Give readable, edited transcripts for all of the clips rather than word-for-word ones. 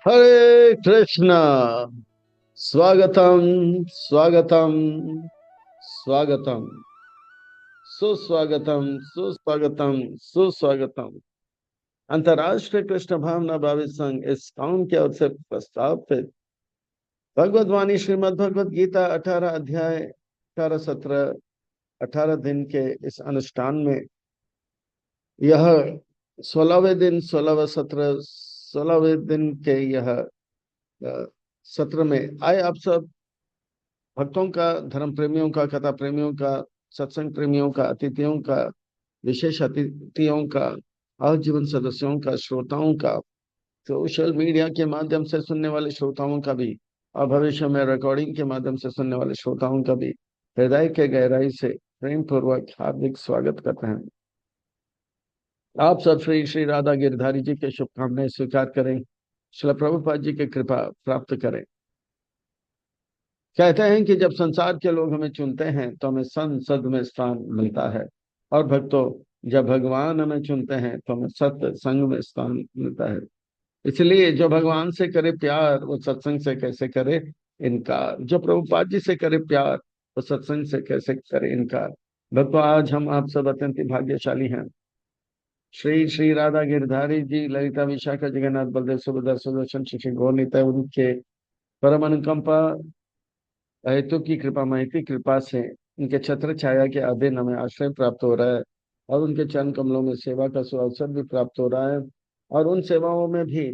हरे कृष्णा। स्वागतम, स्वागतम, स्वागतम, सुस्वागतम, सुस्वागतम, सुस्वागतम। अंतर्राष्ट्रीय कृष्ण भावना भावी संघ इस काउंट की ओर से प्रस्तावित भगवत वाणी श्रीमद् भगवत गीता 18 अध्याय 18 सत्र 18 दिन के इस अनुष्ठान में यह 16वें दिन 16वां सत्र 16वें दिन के यह सत्र में आए आप सब भक्तों का, धर्म प्रेमियों का, कथा प्रेमियों का, सत्संग प्रेमियों का, अतिथियों का, विशेष अतिथियों का, आजीवन सदस्यों का, श्रोताओं का, सोशल मीडिया के माध्यम से सुनने वाले श्रोताओं का भी, और भविष्य में रिकॉर्डिंग के माध्यम से सुनने वाले श्रोताओं का भी हृदय के गहराई से प्रेम पूर्वक हार्दिक स्वागत करते हैं। आप सब श्री श्री राधा गिरधारी जी के शुभकामनाएं स्वीकार करें, श्रील प्रभुपाद जी की कृपा प्राप्त करें। कहते हैं कि जब संसार के लोग हमें चुनते हैं तो हमें संसद में स्थान मिलता है, और भक्तों, जब भगवान हमें चुनते हैं तो हमें सत्य संग में स्थान मिलता है। इसलिए जो भगवान से करे प्यार वो सत्संग से कैसे करे इनकार, जो प्रभुपाद जी से करे प्यार वो सत्संग से कैसे करे इनकार। भक्तों, आज हम आप सब अत्यंत ही भाग्यशाली हैं। श्री श्री राधा गिरधारी जी, ललिता विशाखा, जगन्नाथ, बलदेव, सुभद्रा, सुदर्शन, श्री गौर निताय, उनके परम अनुकंपा हेतु की कृपा, महती कृपा से उनके छत्र छाया के अधीन हमें आश्रय प्राप्त हो रहा है, और उनके चरण कमलों में सेवा का सुअवसर भी प्राप्त हो रहा है। और उन सेवाओं में भी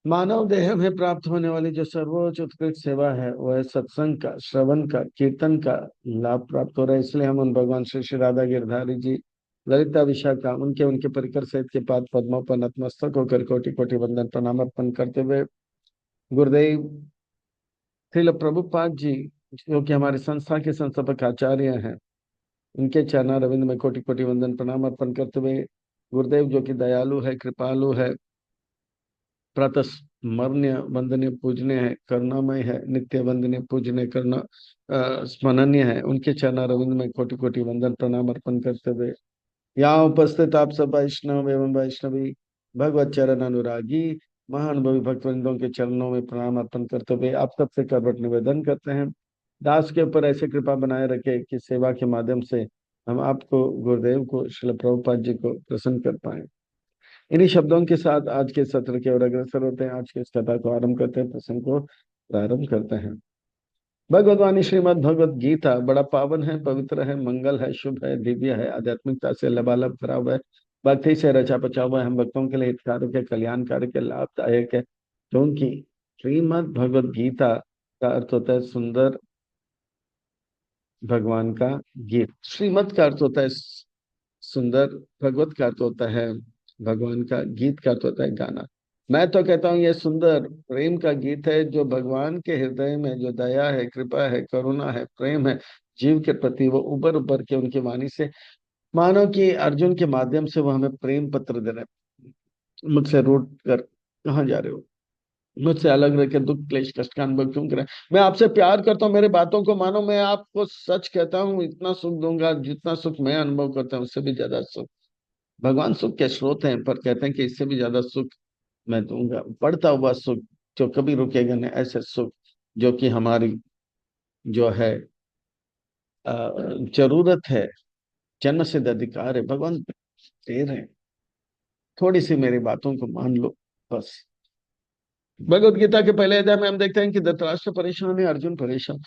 मानव देह में प्राप्त होने वाली जो सर्वोच्च उत्कृष्ट सेवा है वह है सत्संग का, श्रवण का, कीर्तन का लाभ प्राप्त हो रहा है। इसलिए हम उन भगवान श्री श्री राधा गिरधारी जी, ललिता विशाखा, उनके उनके परिकर सहित के पाद पद्मों पर नतमस्तक होकर कोटि कोटि वंदन प्रणाम अर्पण करते हुए गुरुदेव श्रील प्रभुपाद जी, जो कि हमारे संस्था के संस्थापक आचार्य हैं, उनके चरणा रविंद्र में कोटि कोटि वंदन प्रणाम अर्पण करते हुए गुरुदेव, जो कि दयालु है, कृपालु है, प्रातः स्मरणीय वंदनीय पूजनीय है, करुणामय है, नित्य वंदनीय पूजनीय करुणा स्मरणीय है, उनके चरणा रविंद्र में कोटि कोटि वंदन प्रणाम अर्पण करते हुए यहाँ उपस्थित आप सब वैष्णव एवं वैष्णवी, भगवत चरण अनुरागी, महानुभवी भक्तवृंदों के चरणों में प्रणाम अर्पण करते हुए आप सबसे करबट निवेदन करते हैं, दास के ऊपर ऐसे कृपा बनाए रखे कि सेवा के माध्यम से हम आपको, गुरुदेव को, श्रील प्रभुपाद जी को प्रसन्न कर पाए। इन्हीं शब्दों के साथ आज के सत्र की ओर अग्रसर होते हैं। आज की इस कथा को आरंभ करते हैं, प्रसंग को प्रारंभ करते हैं। भगवद्वाणी श्रीमद् भगवद गीता बड़ा पावन है, पवित्र है, मंगल है, शुभ है, दिव्य है, आध्यात्मिकता से लबालब भरा हुआ है, भक्ति से रचा पचा हुआ है, हम भक्तों के लिए हितकारक है, कल्याणकारक है, लाभदायक है। क्योंकि श्रीमद् भगवद गीता का अर्थ होता है सुंदर भगवान का गीत। श्रीमद् का अर्थ होता है सुंदर, भगवत का अर्थ होता है भगवान का, गीत का अर्थ होता है गाना। मैं तो कहता हूँ ये सुंदर प्रेम का गीत है, जो भगवान के हृदय में जो दया है, कृपा है, करुणा है, प्रेम है जीव के प्रति, वो उबर उबर के उनकी वाणी से, मानो कि अर्जुन के माध्यम से वो हमें प्रेम पत्र दे रहे हैं। मुझसे रूठ कर कहाँ जा रहे हो, मुझसे अलग रह के दुख क्लेश कष्ट का अनुभव क्यों करें। मैं आपसे प्यार करता हूँ, मेरे बातों को मानो, मैं आपको सच कहता हूँ, इतना सुख दूंगा जितना सुख मैं अनुभव करता हूँ, उससे भी ज्यादा सुख। भगवान सुख के स्रोत हैं, पर कहते हैं कि इससे भी ज्यादा सुख मैं दूंगा, बढ़ता हुआ सुख जो कभी रुकेगा नहीं, ऐसे सुख जो कि हमारी जो है जरूरत है, जन्म सिद्ध अधिकार है, भगवान दे रहे हैं। थोड़ी सी मेरी बातों को मान लो बस। भगवत गीता के पहले अध्याय में हम देखते हैं कि धृतराष्ट्र परेशान है, अर्जुन परेशान,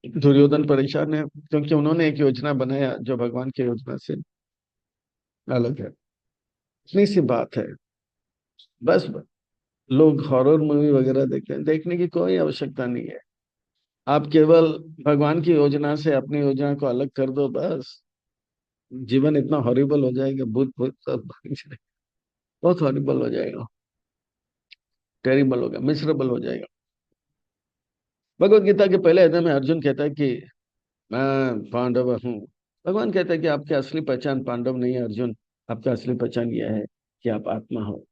दुर्योधन परेशान है, क्योंकि उन्होंने एक योजना बनाया जो भगवान की योजना से अलग है। इतनी सी बात है बस। लोग हॉरर मूवी वगैरह देखते हैं, देखने की कोई आवश्यकता नहीं है। आप केवल भगवान की योजना से अपनी योजना को अलग कर दो, बस जीवन इतना हॉरिबल हो जाएगा, भूत भूत सब भाग जाएगा, बहुत हॉरिबल हो जाएगा, टेरिबल होगा, मिसरेबल हो जाएगा। भगवत गीता के पहले अध्याय में अर्जुन कहता है कि मैं पांडव हूँ। भगवान कहता है कि आपकी असली पहचान पांडव नहीं है अर्जुन, आपका असली पहचान यह है कि आप आत्मा हो।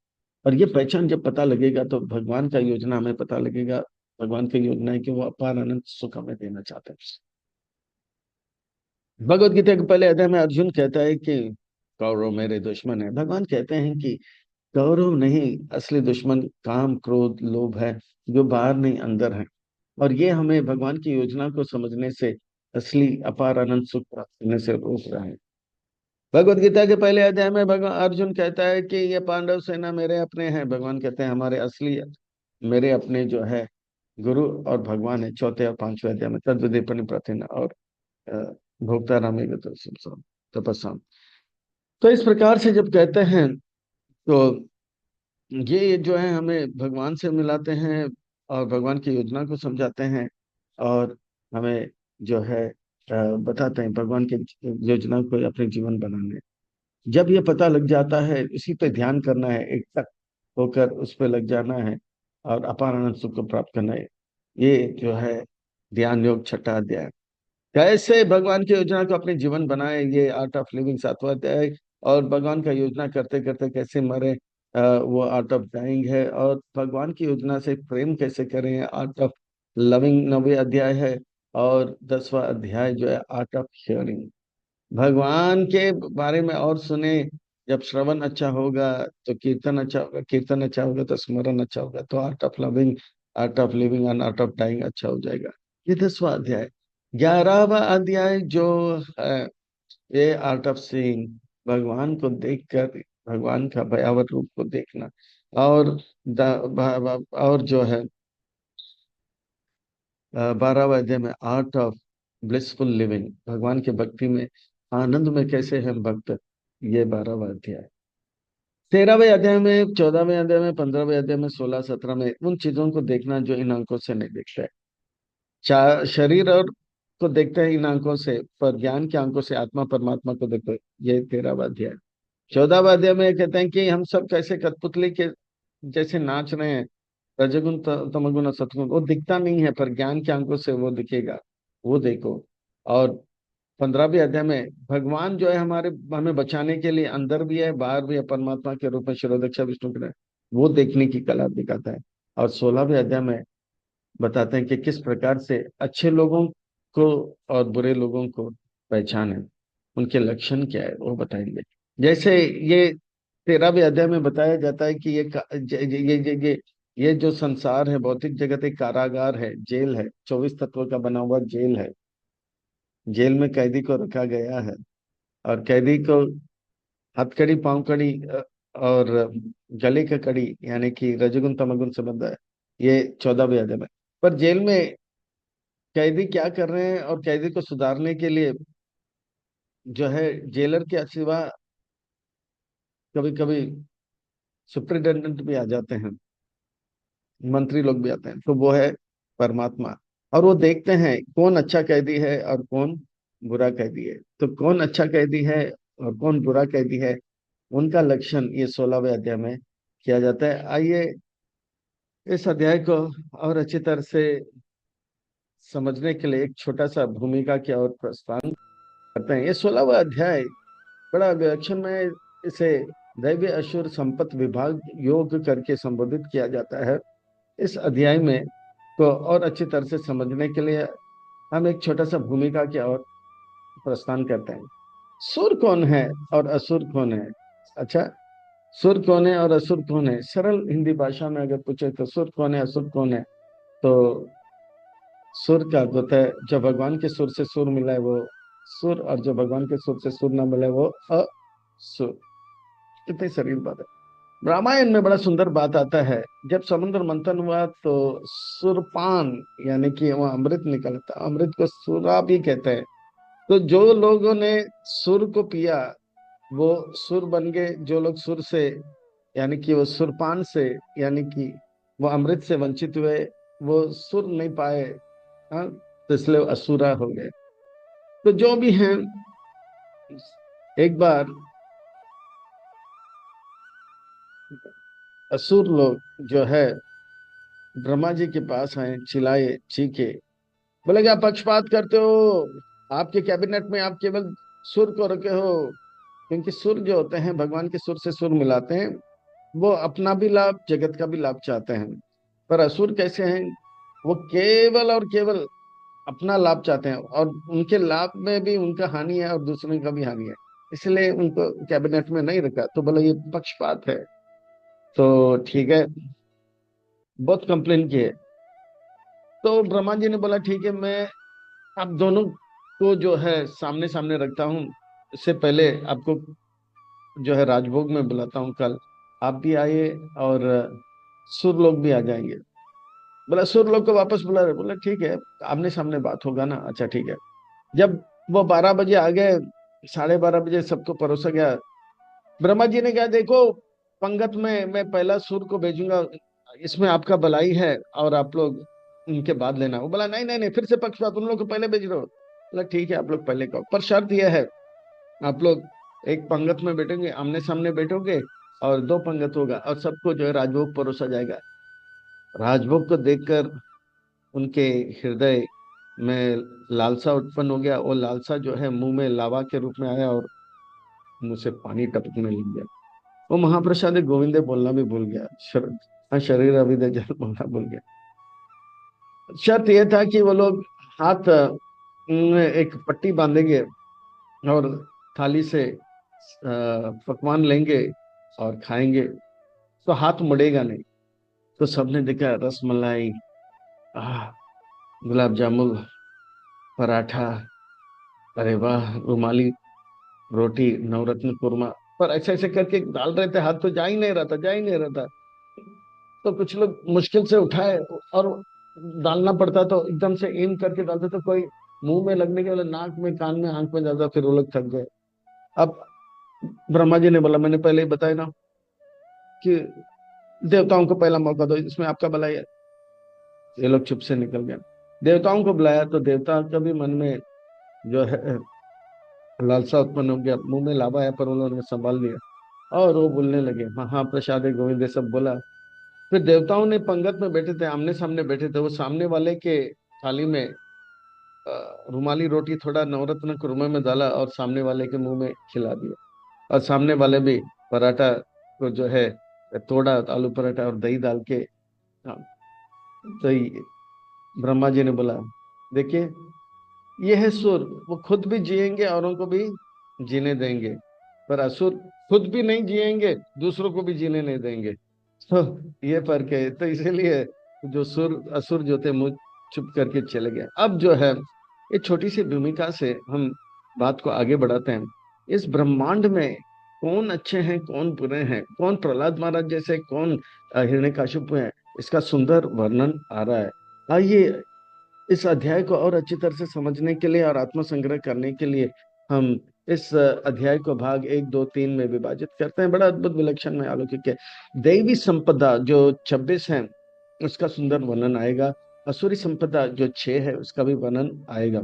और ये पहचान जब पता लगेगा तो भगवान का योजना हमें पता लगेगा। भगवान की योजना है कि वो अपार अनंत सुख हमें देना चाहते हैं। भगवत गीता के पहले अध्याय में अर्जुन कहता है कि कौरव मेरे दुश्मन है। भगवान कहते हैं कि कौरव नहीं, असली दुश्मन काम क्रोध लोभ है, जो बाहर नहीं अंदर है। और ये हमें भगवान की योजना को समझने से, असली अपार अनंत सुख प्राप्त करने से रोक रहा है। भगवत गीता के पहले अध्याय में भगवान अर्जुन कहता है कि ये पांडव सेना मेरे अपने हैं। भगवान कहते हैं हमारे असली मेरे अपने जो है गुरु और भगवान है। चौथे और पांचवें अध्याय में तद्विदीपनि प्रतिन और अ, भोक्ता रामे तपस्या। तो इस प्रकार से जब कहते हैं तो ये जो है हमें भगवान से मिलाते हैं और भगवान की योजना को समझाते हैं, और हमें जो है बताते हैं भगवान की योजना को अपने जीवन बनाने। जब ये पता लग जाता है, इसी पे ध्यान करना है, एक तक होकर उस पे लग जाना है और अपार आनंद सुख को प्राप्त करना है। ये जो है ध्यान योग छठा अध्याय। कैसे भगवान की योजना को अपने जीवन बनाए, ये आर्ट ऑफ लिविंग सातवां अध्याय। और भगवान का योजना करते करते कैसे मरे, वो आर्ट ऑफ डाइंग है। और भगवान की योजना से प्रेम कैसे करें, आर्ट ऑफ लविंग नवे अध्याय है। और 10वां अध्याय जो है आर्ट ऑफ हियरिंग, भगवान के बारे में और सुने। जब श्रवण अच्छा होगा तो कीर्तन अच्छा होगा, कीर्तन अच्छा होगा तो स्मरण अच्छा होगा, तो art of loving, art of living and art of dying अच्छा हो जाएगा। ये 10वां अध्याय। 11वां अध्याय जो है ये आर्ट ऑफ सीइंग, भगवान को देखकर भगवान का भयावह रूप को देखना। और और जो है 12वां अध्याय में आर्ट ऑफ ब्लिसफुल लिविंग, भगवान के भक्ति में आनंद में कैसे हम भक्त, ये 12वां अध्याय। 13वें अध्याय में, 14वें अध्याय में, 15वें अध्याय में, 16 17 में उन चीजों को देखना जो इन आंखों से नहीं दिखता है। शरीर और को देखते हैं इन आंखों से, पर ज्ञान की आंखों से आत्मा परमात्मा को देखते हैं। ये 13वां अध्याय। 14वां अध्याय में कहते हैं कि हम सब कैसे कठपुतली के जैसे नाच रहे हैं। रजगुण तमगुण और सतगुण वो दिखता नहीं है, पर ज्ञान की आंखों से वो दिखेगा, वो देखो। और 15वें अध्याय में भगवान जो है हमारे हमें बचाने के लिए अंदर भी है बाहर भी है, परमात्मा के रूप में शिरोदक्षा विष्णु के, वो देखने की कला दिखाता है। और 16वें अध्याय में बताते हैं कि किस प्रकार से अच्छे लोगों को और बुरे लोगों को पहचाने, उनके लक्षण क्या है वो बताएंगे। जैसे ये 13वें अध्याय में बताया जाता है कि ये जो संसार है, भौतिक जगत एक कारागार है, जेल है, 24 तत्वों का बना हुआ जेल है। जेल में कैदी को रखा गया है, और कैदी को हथकड़ी पांव कड़ी और गले का कड़ी यानी कि रजोगुण तमोगुण से बंधा है। ये 14वें अध्याय में। पर जेल में कैदी क्या कर रहे हैं, और कैदी को सुधारने के लिए जो है जेलर के सिवा कभी कभी सुप्रिटेंडेंट भी आ जाते हैं, मंत्री लोग भी आते हैं, तो वो है परमात्मा। और वो देखते हैं कौन अच्छा कैदी है और कौन बुरा कैदी है। तो कौन अच्छा कैदी है और कौन बुरा कैदी है, उनका लक्षण ये 16वें अध्याय में किया जाता है। आइए इस अध्याय को और अच्छी तरह से समझने के लिए एक छोटा सा भूमिका की और प्रस्थान करते हैं। ये 16वां अध्याय बड़ा विलक्षण में, इसे दैवीय असुर संपत्ति विभाग योग करके संबोधित किया जाता है। इस अध्याय में को और अच्छी तरह से समझने के लिए हम एक छोटा सा भूमिका की और प्रस्थान करते हैं। सुर कौन है और असुर कौन है? अच्छा, सुर कौन है और असुर कौन है, सरल हिंदी भाषा में अगर पूछे तो सुर कौन है असुर कौन है, तो सुर का अर्थ होता है जो भगवान के सुर से सुर मिला है वो सुर, और जो भगवान के सुर से सुर ना मिला है वो असुर। कितनी सरल बात है। रामायण में बड़ा सुंदर बात आता है, जब समुद्र मंथन हुआ तो सुरपान यानी कि वो अमृत निकलता, अमृत को सुरा भी कहते हैं। तो जो लोगों ने सुर को पिया वो सुर बन गए, जो लोग सुर से यानी कि वो सुरपान से यानी कि वो अमृत से वंचित हुए, वो सुर नहीं पाए, हाँ, तो इसलिए वो असुरा हो गए। तो जो भी हैं, एक बार असुर लोग जो है ब्रह्मा जी के पास आए, चिल्लाए चीखे, बोले क्या पक्षपात करते हो, आपके कैबिनेट में आप केवल सुर को रखे हो। क्योंकि सुर जो होते हैं भगवान के सुर से सुर मिलाते हैं, वो अपना भी लाभ जगत का भी लाभ चाहते हैं। पर असुर कैसे हैं, वो केवल और केवल अपना लाभ चाहते हैं, और उनके लाभ में भी उनका हानि है और दूसरों का भी हानि है, इसलिए उनको कैबिनेट में नहीं रखा। तो बोला ये पक्षपात है। तो ठीक है, बहुत कंप्लेन किए। तो ब्रह्मा जी ने बोला ठीक है, मैं आप दोनों को जो है सामने सामने रखता हूँ। इससे पहले आपको जो है राजभोग में बुलाता हूँ कल। आप भी आइए और सुर लोग भी आ जाएंगे। बोला सुर लोग को वापस बुला रहे? बोला ठीक है, आमने सामने बात होगा ना। अच्छा ठीक है। जब वो 12 बजे आ गए, 12:30 बजे सबको परोसा गया। ब्रह्मा जी ने कहा देखो, पंगत में मैं पहला सुर को भेजूंगा, इसमें आपका भलाई है, और आप लोग उनके बाद लेना। वो बोला नहीं नहीं नहीं, फिर से पक्षपात, उन लोग को पहले भेज रहे हो। बोला ठीक है, आप लोग पहले कहो, पर शर्त यह है, आप लोग एक पंगत में बैठोगे, आमने सामने बैठोगे, और 2 पंगत होगा, और सबको जो है राजभोग परोसा जाएगा। राजभोग को देखकर उनके हृदय में लालसा उत्पन्न हो गया। वो लालसा जो है मुंह में लावा के रूप में आया, और मुंह से पानी टपकने लग गया। वो महाप्रसाद गोविंदे बोलना भी भूल गया। हाँ, शरीर अभिदय जल बोलना भूल गया। शर्त यह था कि वो लोग हाथ में एक पट्टी बांधेंगे, और थाली से पकवान लेंगे और खाएंगे, तो हाथ मुड़ेगा नहीं। तो सबने देखा रसमलाई, आह, गुलाब जामुन, पराठा, अरे वाह, रुमाली रोटी, नवरत्न कुरमा, पर ऐसे ऐसे करके डाल रहे थे, हाथ तो जा ही नहीं रहा था, जा ही नहीं रहा था। तो कुछ लोग मुश्किल से उठाए, और डालना पड़ता तो एकदम से एम करके डालते, तो कोई मुंह में लगने के वाले, नाक में, कान में, आंख में ज्यादा, फिर वो लोग थक गए। अब ब्रह्मा जी ने बोला मैंने पहले ही बताया ना कि देवताओं को पहला मौका दो, इसमें आपका भलाई है। ये लोग चुप से निकल गए। देवताओं को बुलाया तो देवता का भी मन में जो है लालसा उत्पन्न हो गया, मुंह में लावा है, पर उन्होंने संभाल लिया, और वो बोलने लगे महाप्रसाद गोविंद, ये सब बोला। फिर देवताओं ने पंगत में बैठे थे, आमने सामने बैठे थे, वो सामने वाले के थाली में रुमाली रोटी थोड़ा नवरत्न कुरमा में डाला, और सामने वाले के मुंह में खिला दिया। और सामने वाले भी पराठा को जो है तोड़ा, आलू पराठा और दही डाल के। हाँ, दही। ब्रह्मा जी ने बोला देखिए, ये है सुर, वो खुद भी जिएंगे, औरों को भी जीने देंगे, पर असुर खुद भी नहीं जिएंगे, दूसरों को भी जीने नहीं देंगे। तो ये फर्क है। तो इसीलिए जो सुर असुर जो थे मुंह चुप करके चले गए। अब जो है, ये छोटी सी भूमिका से हम बात को आगे बढ़ाते हैं। इस ब्रह्मांड में कौन अच्छे हैं, कौन बुरे हैं, कौन प्रहलाद महाराज जैसे, कौन हिरण्यकशिपु हैं, इसका सुंदर वर्णन आ रहा है। आइए इस अध्याय को और अच्छी तरह से समझने के लिए और आत्मसंग्रह करने के लिए हम इस अध्याय को भाग 1, 2, 3 में विभाजित करते हैं। बड़ा अद्भुत, विलक्षण में अलौकिक है। दैवी संपदा जो 26 है उसका सुंदर वर्णन आएगा। असुरी संपदा जो 6 है उसका भी वर्णन आएगा।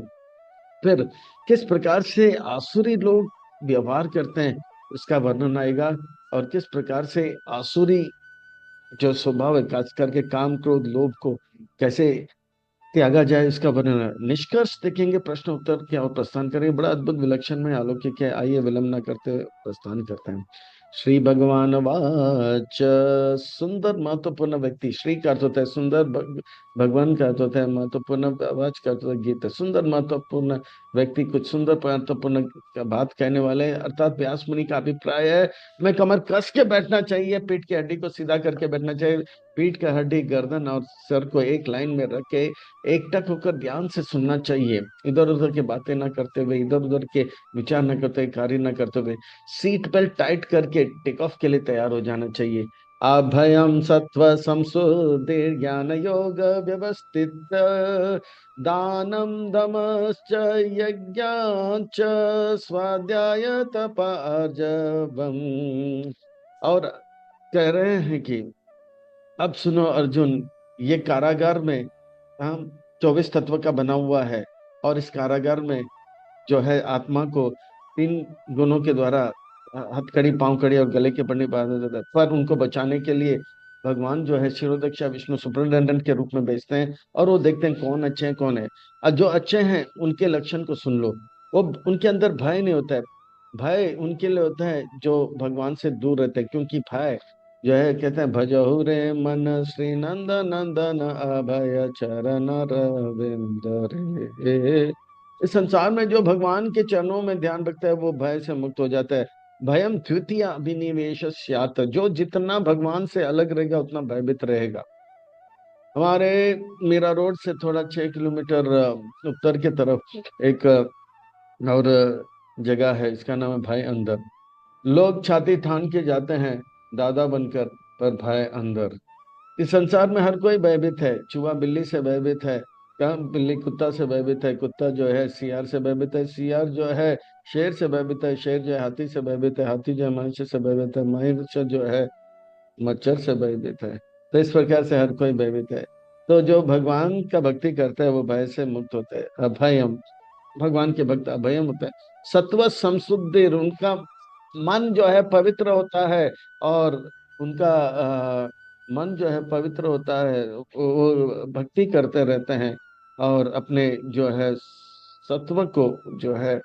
फिर किस प्रकार से आसुरी लोग व्यवहार करते हैं उसका वर्णन आएगा। और किस प्रकार से आसुरी जो स्वभाव है, खास करके काम, क्रोध, लोभ को कैसे त्यागा जाए, इसका वर्णन, निष्कर्ष देखेंगे, प्रश्न उत्तर क्या और प्रस्थान करेंगे। बड़ा अद्भुत, विलक्षण में अलौकिक है। आइए विलंब न करते हुए प्रस्थान करते हैं। श्री भगवान वाच, सुंदर महत्वपूर्ण व्यक्ति, श्री का अर्थ होता है सुंदर, भगवान का अर्थ होता है महत्वपूर्ण, वाच का अर्थ होता है गीत। सुंदर महत्वपूर्ण व्यक्ति, कुछ सुंदर महत्वपूर्ण बात कहने वाले, अर्थात व्यास मुनि का अभिप्राय है मैं कमर कस के बैठना चाहिए, पीठ की हड्डी को सीधा करके बैठना चाहिए, पीठ का हड्डी, गर्दन और सर को एक लाइन में रख के एकटक होकर ध्यान से सुनना चाहिए, इधर उधर की बातें ना करते हुए, इधर उधर के विचार न करते हुए, कार्य न करते हुए, सीट बेल्ट टाइट करके टेक ऑफ के लिए तैयार हो जाना चाहिए। अभयम सत्व संशुद्धि ज्ञान योग व्यवस्थित, दानम दमश्च यज्ञाच स्वाध्याय तपार्जवम। और कह रहे हैं कि अब सुनो अर्जुन, ये कारागार में हम 24 तत्व का बना हुआ है, और इस कारागार में जो है आत्मा को 3 गुणों के द्वारा हथकड़ी, पांवकड़ी और गले के पन्ने बांधा जाता है। पर उनको बचाने के लिए भगवान जो है शिरोदक्षा विष्णु सुपरटेंडेंट के रूप में भेजते हैं, और वो देखते हैं कौन अच्छे हैं कौन है। और जो अच्छे हैं उनके लक्षण को सुन लो। वो उनके अंदर भय नहीं होता है। भय उनके लिए होता है जो भगवान से दूर रहते हैं, क्योंकि भय जो है, कहते हैं भजहु रे मन श्री नंद नंदन अभय चरण रविंद्र रे। इस संसार में जो भगवान के चरणों में ध्यान रखता है वो भय से मुक्त हो जाता है। भयम द्वितीय अभिनिवेश स्यात्, जो जितना भगवान से अलग रहेगा उतना भयभीत रहेगा। हमारे मीरा रोड से थोड़ा 6 किलोमीटर उत्तर की तरफ एक और जगह है, इसका नाम है भाई अंदर। लोग छाती ठान के जाते हैं दादा बनकर, पर भाई अंदर। इस संसार में हर कोई भयभीत है। चूहा बिल्ली से भयभीत है, क्या बिल्ली कुत्ता से भयभीत है, कुत्ता जो है सियार से भयभीत है, सियार जो है शेर से भयभीत है, शेर जो है हाथी से भयभीत है, हाथी जो है मनुष्य से भयभीत है, मनुष्य जो है मच्छर से भयभीत है। तो इस प्रकार से हर कोई भयभीत है। तो जो भगवान का भक्ति करता है वो भय से मुक्त होते हैं। अभयम, भगवान के भक्त अभयम होते हैं। सत्व संशुद्धि, उनका मन जो है पवित्र होता है, और उनका मन जो है पवित्र होता है, वो भक्ति करते रहते हैं, और अपने जो है सत्व को जो है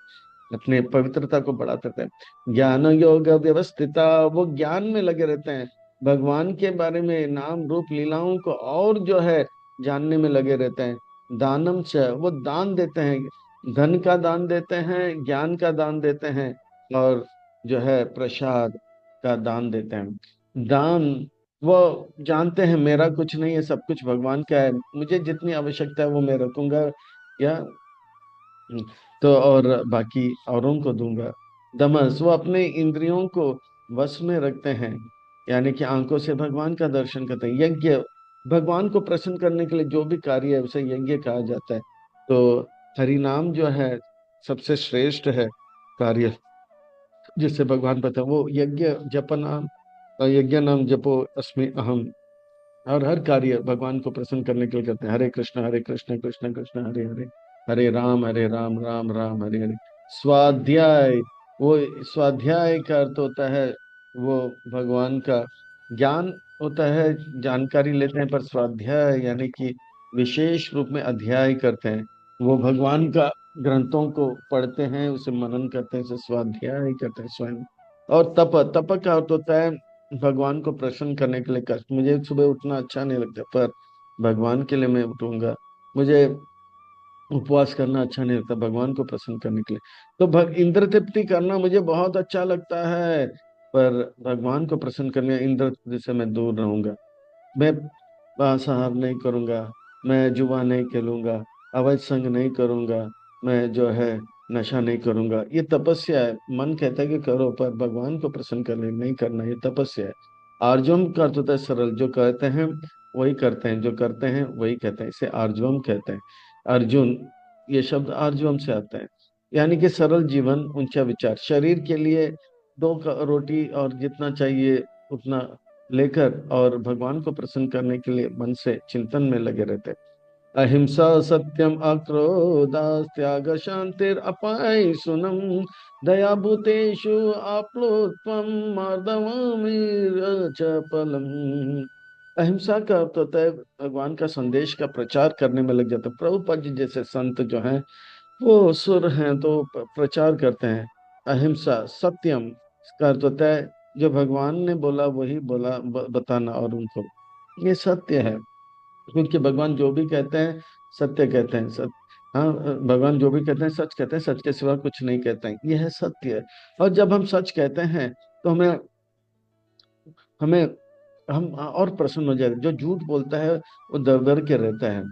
अपने पवित्रता को बढ़ाते रहते हैं। ज्ञान योग व्यवस्थिता, वो ज्ञान में लगे रहते हैं, भगवान के बारे में नाम रूप लीलाओं को और जो है जानने में लगे रहते हैं। दानम च, वो दान देते हैं, धन का दान देते हैं, ज्ञान का दान देते हैं, और जो है प्रसाद का दान देते हैं। दान, वो जानते हैं मेरा कुछ नहीं है, सब कुछ भगवान का है, मुझे जितनी आवश्यकता है वो मैं रखूंगा, या तो और बाकी औरों को दूंगा। दमस, वो अपने इंद्रियों को वश में रखते हैं, यानी कि आंखों से भगवान का दर्शन करते हैं। यज्ञ, भगवान को प्रसन्न करने के लिए जो भी कार्य है उसे यज्ञ कहा जाता है। तो हरि नाम जो है सबसे श्रेष्ठ है कार्य, जिससे भगवान पता वो यज्ञ जप नाम, यज्ञ नाम जपो अस्मि अहम। और हर कार्य भगवान को प्रसन्न करने के लिए करते हैं। हरे कृष्ण कृष्ण कृष्ण हरे हरे, हरे राम राम राम हरे हरे। स्वाध्याय, वो स्वाध्याय का अर्थ होता है वो भगवान का ज्ञान होता है, जानकारी लेते हैं, पर स्वाध्याय यानी कि विशेष रूप में अध्याय करते हैं, वो भगवान का ग्रंथों को पढ़ते हैं, उसे मनन करते हैं, उसे स्वाध्याय करते हैं स्वयं। और तप, तप का अर्थ होता है भगवान को प्रसन्न करने के लिए कष्ट। मुझे सुबह उठना अच्छा नहीं लगता, पर भगवान के लिए मैं उठूंगा। मुझे उपवास करना अच्छा नहीं लगता, भगवान को प्रसन्न करने के लिए। तो इंद्र तृप्ति करना मुझे बहुत अच्छा लगता है, पर भगवान को प्रसन्न करने इंद्र तृप्ति से मैं दूर रहूंगा। मैं मांसाहार नहीं करूंगा, मैं जुआ नहीं खेलूंगा, अवैध संग नहीं करूंगा, मैं जो है नशा नहीं करूंगा। ये तपस्या है। मन कहता है कि करो, पर भगवान को प्रसन्न करने नहीं करना, ये तपस्या है। आर्जवम का अर्थ होता है सरल, जो कहते हैं वही करते हैं, जो करते हैं वही कहते हैं, इसे आर्जवम कहते हैं। अर्जुन, ये शब्द आर्जवम से आता है, यानी कि सरल जीवन ऊंचा विचार। शरीर के लिए दो रोटी और जितना चाहिए उतना लेकर, और भगवान को प्रसन्न करने के लिए मन से चिंतन में लगे रहते। अहिंसा सत्यम अक्रोधा त्याग शांतिर अपाय सुनम, दया भूतेषु आप्लुत्वम मार्दवमीर च पलम। अहिंसा का अर्थ होता है भगवान का संदेश का प्रचार करने में लग जाता है। प्रभुपाद जी जैसे संत जो हैं वो सुर हैं, तो प्रचार करते हैं। अहिंसा सत्यम का अर्थ होता है जो भगवान ने बोला वही बोला, बताना, और उनको ये सत्य है, क्योंकि भगवान जो भी कहते हैं सत्य कहते हैं। हाँ, भगवान जो भी कहते हैं सच कहते हैं, सच के सिवा कुछ नहीं कहते हैं, यह है सत्य। और जब हम सच कहते हैं तो हमें हमें हम और प्रसन्न हो जाते हैं। जो झूठ बोलता है वो दर दर के रहता है,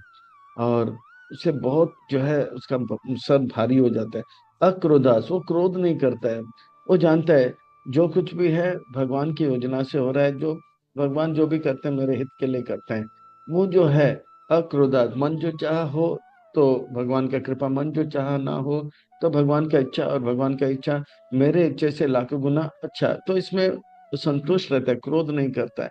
और उसे बहुत जो है उसका सर भारी हो जाता है। अक्रोधास, वो क्रोध नहीं करता है, वो जानता है जो कुछ भी है भगवान की योजना से हो रहा है, जो भगवान जो भी करते हैं मेरे हित के लिए करते हैं। वो जो है अक्रोधास, मन जो चाह हो तो भगवान का कृपा, मन जो चाह ना हो तो भगवान का इच्छा, और भगवान का इच्छा मेरे इच्छे से लाखों गुना अच्छा, तो इसमें वो संतुष्ट रहता है, क्रोध नहीं करता है।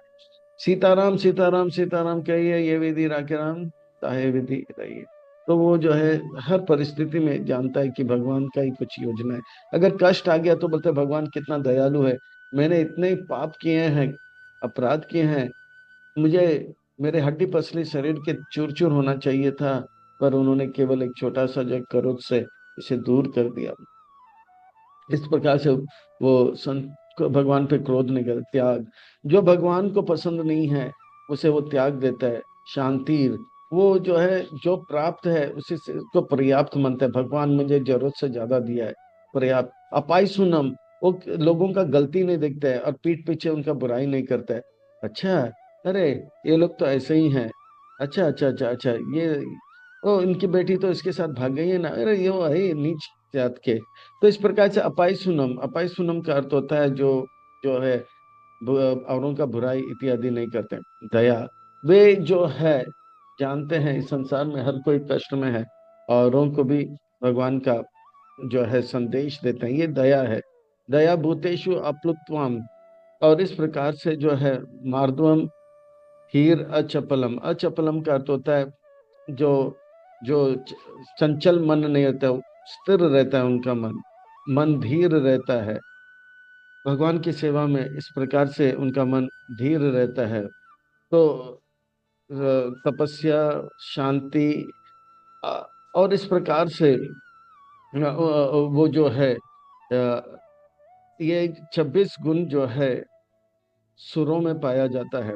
सीताराम सीताराम सीताराम कहिए, ये विधि राखे राम, ताहे विधि रहिए। तो वो जो है हर परिस्थिति में जानता है कि भगवान का ही कुछ योजना है। अगर कष्ट आ गया तो बोलते हैं, भगवान कितना दयालु है, मैंने इतने पाप किए हैं, अपराध किए हैं, मुझे मेरे हड्डी पसली शरीर के चूर चूर होना चाहिए था, पर उन्होंने केवल एक छोटा सा जो क्रोध से इसे दूर कर दिया। इस प्रकार से वो संत को भगवान पे क्रोध नहीं करता। त्याग, जो भगवान को पसंद नहीं है उसे वो त्याग देता है। शांति, वो जो है जो प्राप्त है उसी से को पर्याप्त मानता है, भगवान मुझे जरूरत से ज्यादा दिया है, पर्याप्त। अपाई सुनम, वो लोगों का गलती नहीं देखता है और पीठ पीछे उनका बुराई नहीं करता है। अच्छा, अरे ये लोग तो ऐसे ही हैं। अच्छा अच्छा अच्छा अच्छा, ये ओ इनकी बेटी तो इसके साथ भाग गई है ना, अरे ये वो है नीच जात के। तो इस प्रकार से अपाई सुनम का अर्थ होता है जो जो है औरों का बुराई इत्यादि नहीं करते। दया, वे जो है जानते हैं इस संसार में हर कोई कष्ट में है, औरों को भी भगवान का जो है संदेश देते हैं, ये दया है। दया भूतेषु अप्लुत्वम, और इस प्रकार से जो है मार्दवम हीर अचपलम। अचपलम का अर्थ होता है जो जो चंचल मन नहीं होता, स्थिर रहता है उनका मन, मन धीर रहता है भगवान की सेवा में। इस प्रकार से उनका मन धीर रहता है। तो तपस्या, शांति, अ, और इस प्रकार से वो जो है ये 26 गुण जो है सुरों में पाया जाता है।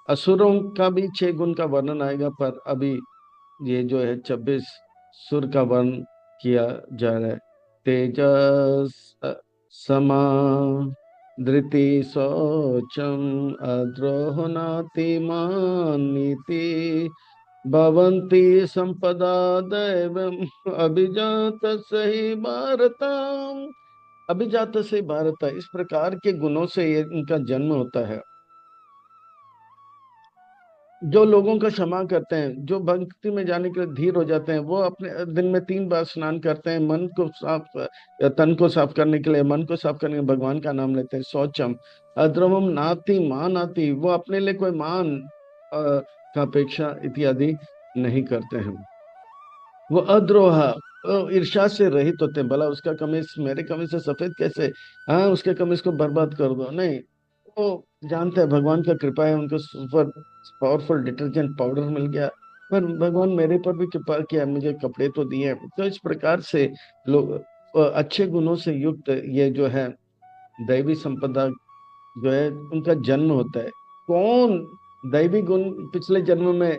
असुरों का भी 6 गुण का वर्णन आएगा, पर अभी ये जो है 26 सुर का वर्णन किया जा रहा है। तेजस समा धृति शौचम अद्रोहनातिमान नीति भवन्ति संपदा दैवम अभिजात सही भारतम। अभिजात से भारत, इस प्रकार के गुणों से ये इनका जन्म होता है। जो लोगों का क्षमा करते हैं, जो भक्ति में जाने के लिए धीर हो जाते हैं, वो अपने दिन में 3 बार स्नान करते हैं, मन को साफ, तन को साफ करने के लिए, मन को साफ करने के लिए भगवान का नाम लेते हैं। शौचम अद्रवम नाति मान आती, वो अपने लिए कोई मान का अपेक्षा इत्यादि नहीं करते हैं। वो अद्रोह, ईर्ष्या से रहित होते हैं। भला उसका कमीज मेरे कमीज से सफेद कैसे, हाँ उसके कमीज को बर्बाद कर दो, नहीं। वो जानते हैं भगवान का कृपा है, उनको सुपर पावरफुल डिटर्जेंट पाउडर मिल गया, पर भगवान मेरे पर भी कृपा किया, मुझे कपड़े तो दिए। तो इस प्रकार से लोग अच्छे गुणों से युक्त ये जो है दैवी संपदा जो है उनका जन्म होता है। कौन दैवी गुण पिछले जन्म में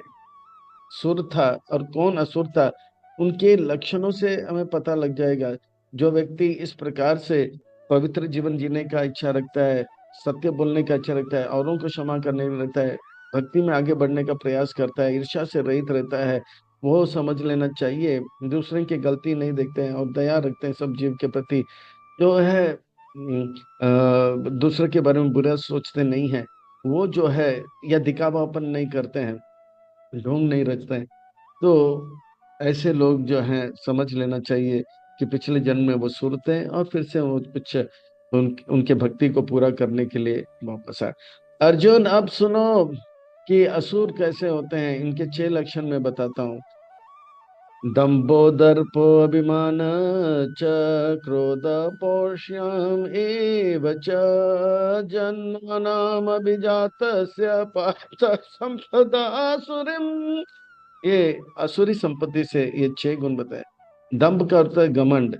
सुर था और कौन असुर था, उनके लक्षणों से हमें पता लग जाएगा। जो व्यक्ति इस प्रकार से पवित्र जीवन जीने का इच्छा रखता है, सत्य बोलने का इच्छा रखता है, औरों को क्षमा करने में रहता है, भक्ति में आगे बढ़ने का प्रयास करता है, ईर्ष्या से रहित रहता है, वो समझ लेना चाहिए दूसरे की गलती नहीं देखते हैं और दया रखते हैं सब जीव के प्रति, जो है दूसरे के बारे में बुरा सोचते नहीं है, वो जो है या दिखावापन नहीं करते हैं, ढोंग नहीं रचते हैं। तो ऐसे लोग जो हैं समझ लेना चाहिए कि पिछले जन्म में वो सुरते हैं और फिर से वो कुछ उनके भक्ति को पूरा करने के लिए वापस आए। अर्जुन अब सुनो कि असुर कैसे होते हैं, इनके 6 लक्षण मैं बताता हूँ। दंभो दर्पो अभिमान च क्रोध पौरुषम एव च जन्मनाम अभिजातस्य पार्थ संपदा सुरिम। ये असुरी संपत्ति से ये 6 गुण बताए। दंभ का अर्थ है घमंड,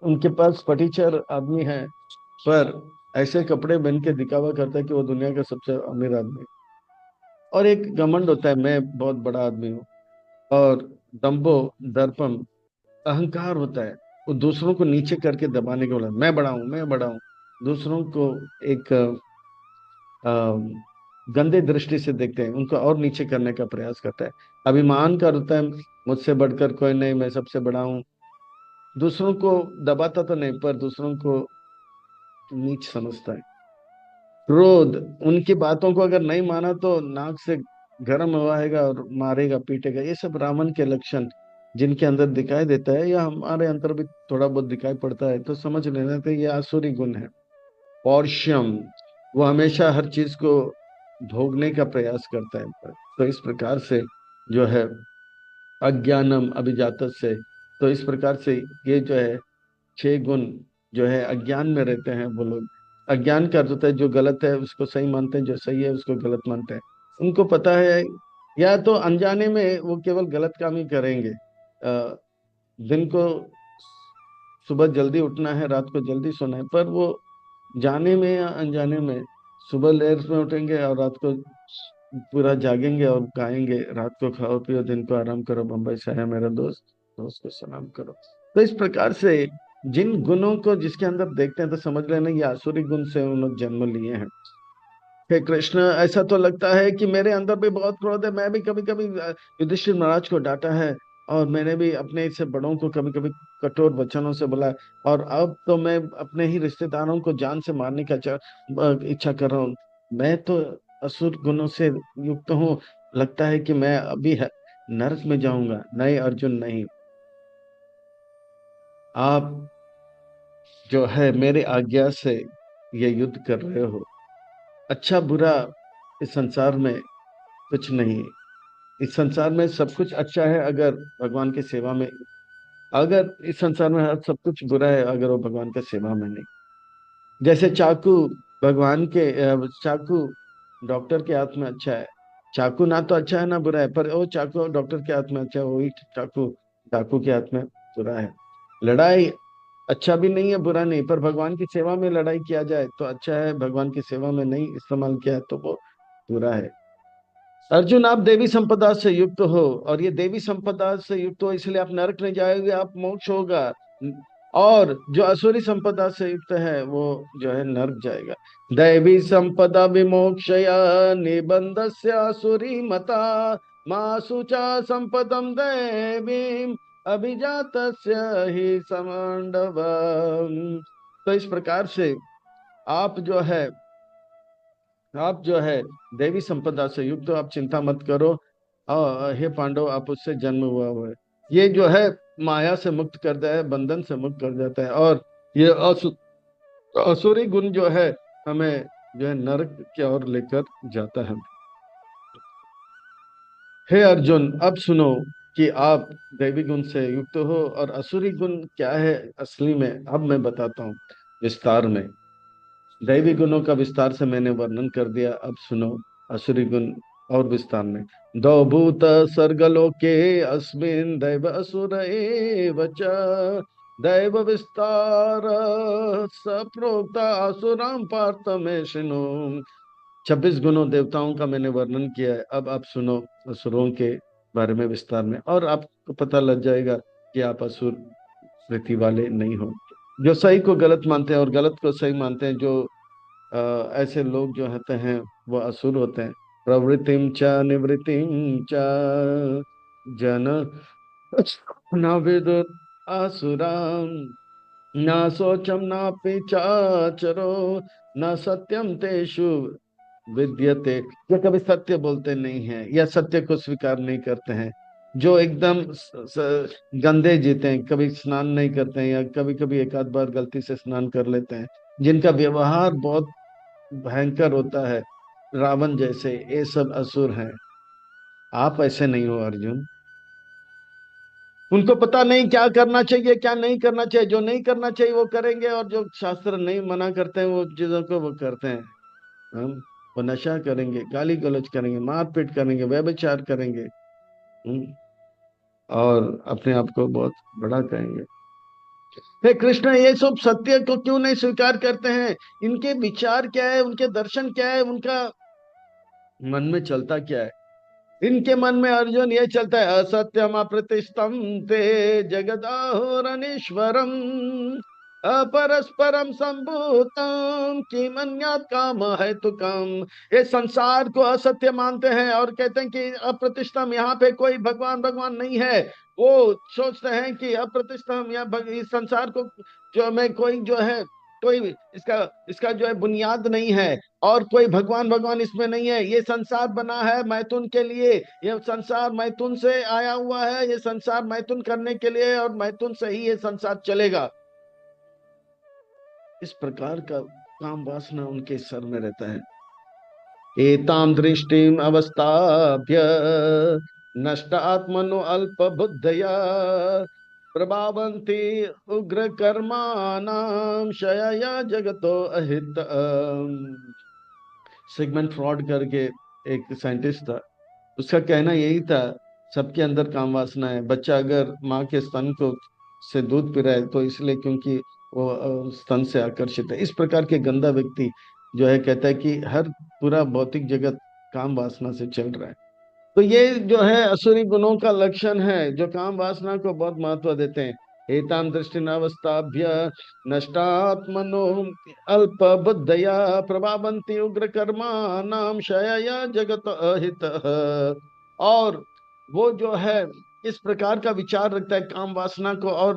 उनके पास फटीचर आदमी है, पर ऐसे कपड़े पहन के दिखावा करता है कि वो दुनिया का सबसे अमीर आदमी है। और एक घमंड होता है, मैं बहुत बड़ा आदमी हूँ। और दम्भो दर्पम, अहंकार होता है, वो दूसरों को नीचे करके दबाने के बोला मैं बड़ा हूँ, मैं बड़ा हूँ, दूसरों को एक अ, गंदे दृष्टि से देखते हैं, उनको और नीचे करने का प्रयास करता है। अभिमान का होता है, मुझसे बढ़कर कोई नहीं, मैं सबसे बड़ा हूँ, दूसरों को दबाता तो नहीं पर दूसरों को नीच समझता है। क्रोध, उनकी बातों को अगर नहीं माना तो नाक से गर्म हवाएगा और मारेगा पीटेगा। ये सब रावण के लक्षण जिनके अंदर दिखाई देता है या हमारे अंदर भी थोड़ा बहुत दिखाई पड़ता है, तो समझ लेना कि ये आसुरी गुण है। पौरुषम, वो हमेशा हर चीज को भोगने का प्रयास करता है। तो इस प्रकार से जो है अज्ञानम अभिजात से, तो इस प्रकार से ये जो है 6 गुण जो है अज्ञान में रहते हैं वो लोग। अज्ञान का अर्थ होता है जो गलत है उसको सही मानते हैं, जो सही है उसको गलत मानते हैं। उनको पता है, या तो अनजाने में वो केवल गलत काम ही करेंगे। दिन को सुबह जल्दी उठना है, रात को जल्दी सोना है, पर वो जाने में या अनजाने में सुबह लेट में उठेंगे और रात को पूरा जागेंगे और गाएंगे, रात को खाओ पियो दिन को आराम करो, बम्बई से है मेरा दोस्त, दोस्त को सलाम करो। तो इस प्रकार से जिन गुणों को जिसके अंदर देखते हैं तो समझ लेना ये आसुरी गुण से उन लोग जन्म लिए हैं। हे कृष्ण, ऐसा तो लगता है कि मेरे अंदर भी बहुत क्रोध है, मैं भी कभी कभी युधिष्ठिर महाराज को डांटा है, और मैंने भी अपने से बड़ों को कभी कभी कठोर वचनों से बोला है, और अब तो मैं अपने ही रिश्तेदारों को जान से मारने का इच्छा कर रहा हूँ। मैं तो असुर गुणों से युक्त हूँ, लगता है कि मैं अभी नरक में जाऊंगा। नहीं अर्जुन नहीं, आप जो है मेरे आज्ञा से ये युद्ध कर रहे हो। अच्छा बुरा इस संसार में कुछ नहीं, इस संसार में सब कुछ अच्छा है अगर भगवान की सेवा में, अगर इस संसार में हर सब कुछ बुरा है अगर वो भगवान की सेवा में नहीं। जैसे चाकू भगवान के चाकू डॉक्टर के हाथ में अच्छा है, चाकू ना तो अच्छा है ना बुरा है, पर वो चाकू डॉक्टर के हाथ में अच्छा है, वही चाकू चाकू के हाथ में बुरा है। लड़ाई अच्छा भी नहीं है बुरा नहीं, पर भगवान की सेवा में लड़ाई किया जाए तो अच्छा है, भगवान की सेवा में नहीं इस्तेमाल किया है तो वो बुरा है। अर्जुन आप देवी संपदा से युक्त हो, और ये देवी संपदा से युक्त हो इसलिए आप नरक नहीं जाओगे, आप मोक्ष होगा। और जो असुरी संपदा से युक्त है वो जो है नरक जाएगा। दैवी संपदा विमोक्षया निबंधस्य असुरी मता, माँ शुचा संपदम दैवीम अभिजातस्य ही समंडवम। तो इस प्रकार से आप जो है आप जो है देवी संपदा से युक्त हो, आप चिंता मत करो। हे पांडव आप उससे जन्म हुआ है, ये जो है माया से मुक्त कर देता है, बंधन से मुक्त कर देता है, और ये असुरी गुण जो है हमें जो है नरक की ओर लेकर जाता है। हे अर्जुन अब सुनो कि आप दैवी गुण से युक्त हो और असुरी गुण क्या है असली में, अब मैं बताता हूँ विस्तार में। दैवी गुणों का विस्तार से मैंने वर्णन कर दिया, अब सुनो असुरी गुण और विस्तार में। दो भूत सर्गलोके अस्मिन् दैव असुर एव च, दैव विस्तार सप्रोक्त असुरां पार्थ में शृणु। 26 गुणों देवताओं का मैंने वर्णन किया है, अब आप सुनो असुरों के बारे में विस्तार में, और आपको पता लग जाएगा कि आप असुर वृत्ति वाले नहीं हो। जो सही को गलत मानते हैं और गलत को सही मानते हैं, जो ऐसे लोग जो होते हैं वो असुर होते हैं। प्रवृत्तिम च निवृत्तिम च जन न विदुर असुराम, न शोचम नापि चाचरो, न सत्यम तेषु विद्यते। ये कभी सत्य बोलते नहीं हैं या सत्य को स्वीकार नहीं करते हैं, जो एकदम गंदे जीते हैं, कभी स्नान नहीं करते हैं या कभी कभी एक आध बार गलती से स्नान कर लेते हैं, जिनका व्यवहार बहुत भयंकर होता है, रावण जैसे, ये सब असुर हैं। आप ऐसे नहीं हो अर्जुन। उनको पता नहीं क्या करना चाहिए क्या नहीं करना चाहिए, जो नहीं करना चाहिए वो करेंगे, और जो शास्त्र नहीं मना करते हैं वो चीजों को वो करते हैं। हम वो नशा करेंगे, गाली गलौज करेंगे, मारपीट करेंगे, व्यभिचार करेंगे। हम, और अपने आप को बहुत बड़ा कहेंगे। हे कृष्ण ये सब सत्य को क्यों नहीं स्वीकार करते हैं? इनके विचार क्या है, उनके दर्शन क्या है, उनका मन में चलता क्या है? इनके मन में अर्जुन ये चलता है, असत्यम अप्रतिष्ठम ते जगदाहुरनीश्वरम, अपरस्परम संभूतम किमन्यात् काम है तु काम। ये संसार को असत्य मानते हैं और कहते हैं कि अप्रतिष्ठम, यहाँ पे कोई भगवान भगवान नहीं है। वो सोचते हैं कि अप्रतिष्ठम या इस संसार को जो में कोई जो है, कोई इसका इसका जो है बुनियाद नहीं है, और कोई भगवान भगवान इसमें नहीं है। ये संसार बना है मैथुन के लिए, ये संसार मैथुन से आया हुआ है, ये संसार मैथुन करने के लिए, और मैथुन से ही ये संसार चलेगा। इस प्रकार का काम वासना उनके सर में रहता है। एताम दृष्टिम अवस्थाभ्य नष्ट आत्मनो अल्प बुद्धया, प्रभावंती उग्र कर्माणाम क्षयया जगतो अहित। सिगमंड फ्रॉड करके एक साइंटिस्ट था, उसका कहना यही था, सबके अंदर काम वासना है। बच्चा अगर माँ के स्तन को से दूध पी रहा है तो इसलिए क्योंकि वो स्तन से आकर्षित है। इस प्रकार के गंदा व्यक्ति जो है कहता है कि हर पूरा भौतिक जगत काम वासना से चल रहे हैं। तो ये जो है असुरी गुणों का लक्षण है, जो काम वासना को बहुत महत्व देते हैं। एताम दृष्टिनावस्थाभ्य नष्टात्मनो अल्प बुद्धया प्रभावंती उग्र कर्मा नाम क्षयया जगत अहित। और वो जो है इस प्रकार का विचार रखता है काम वासना को और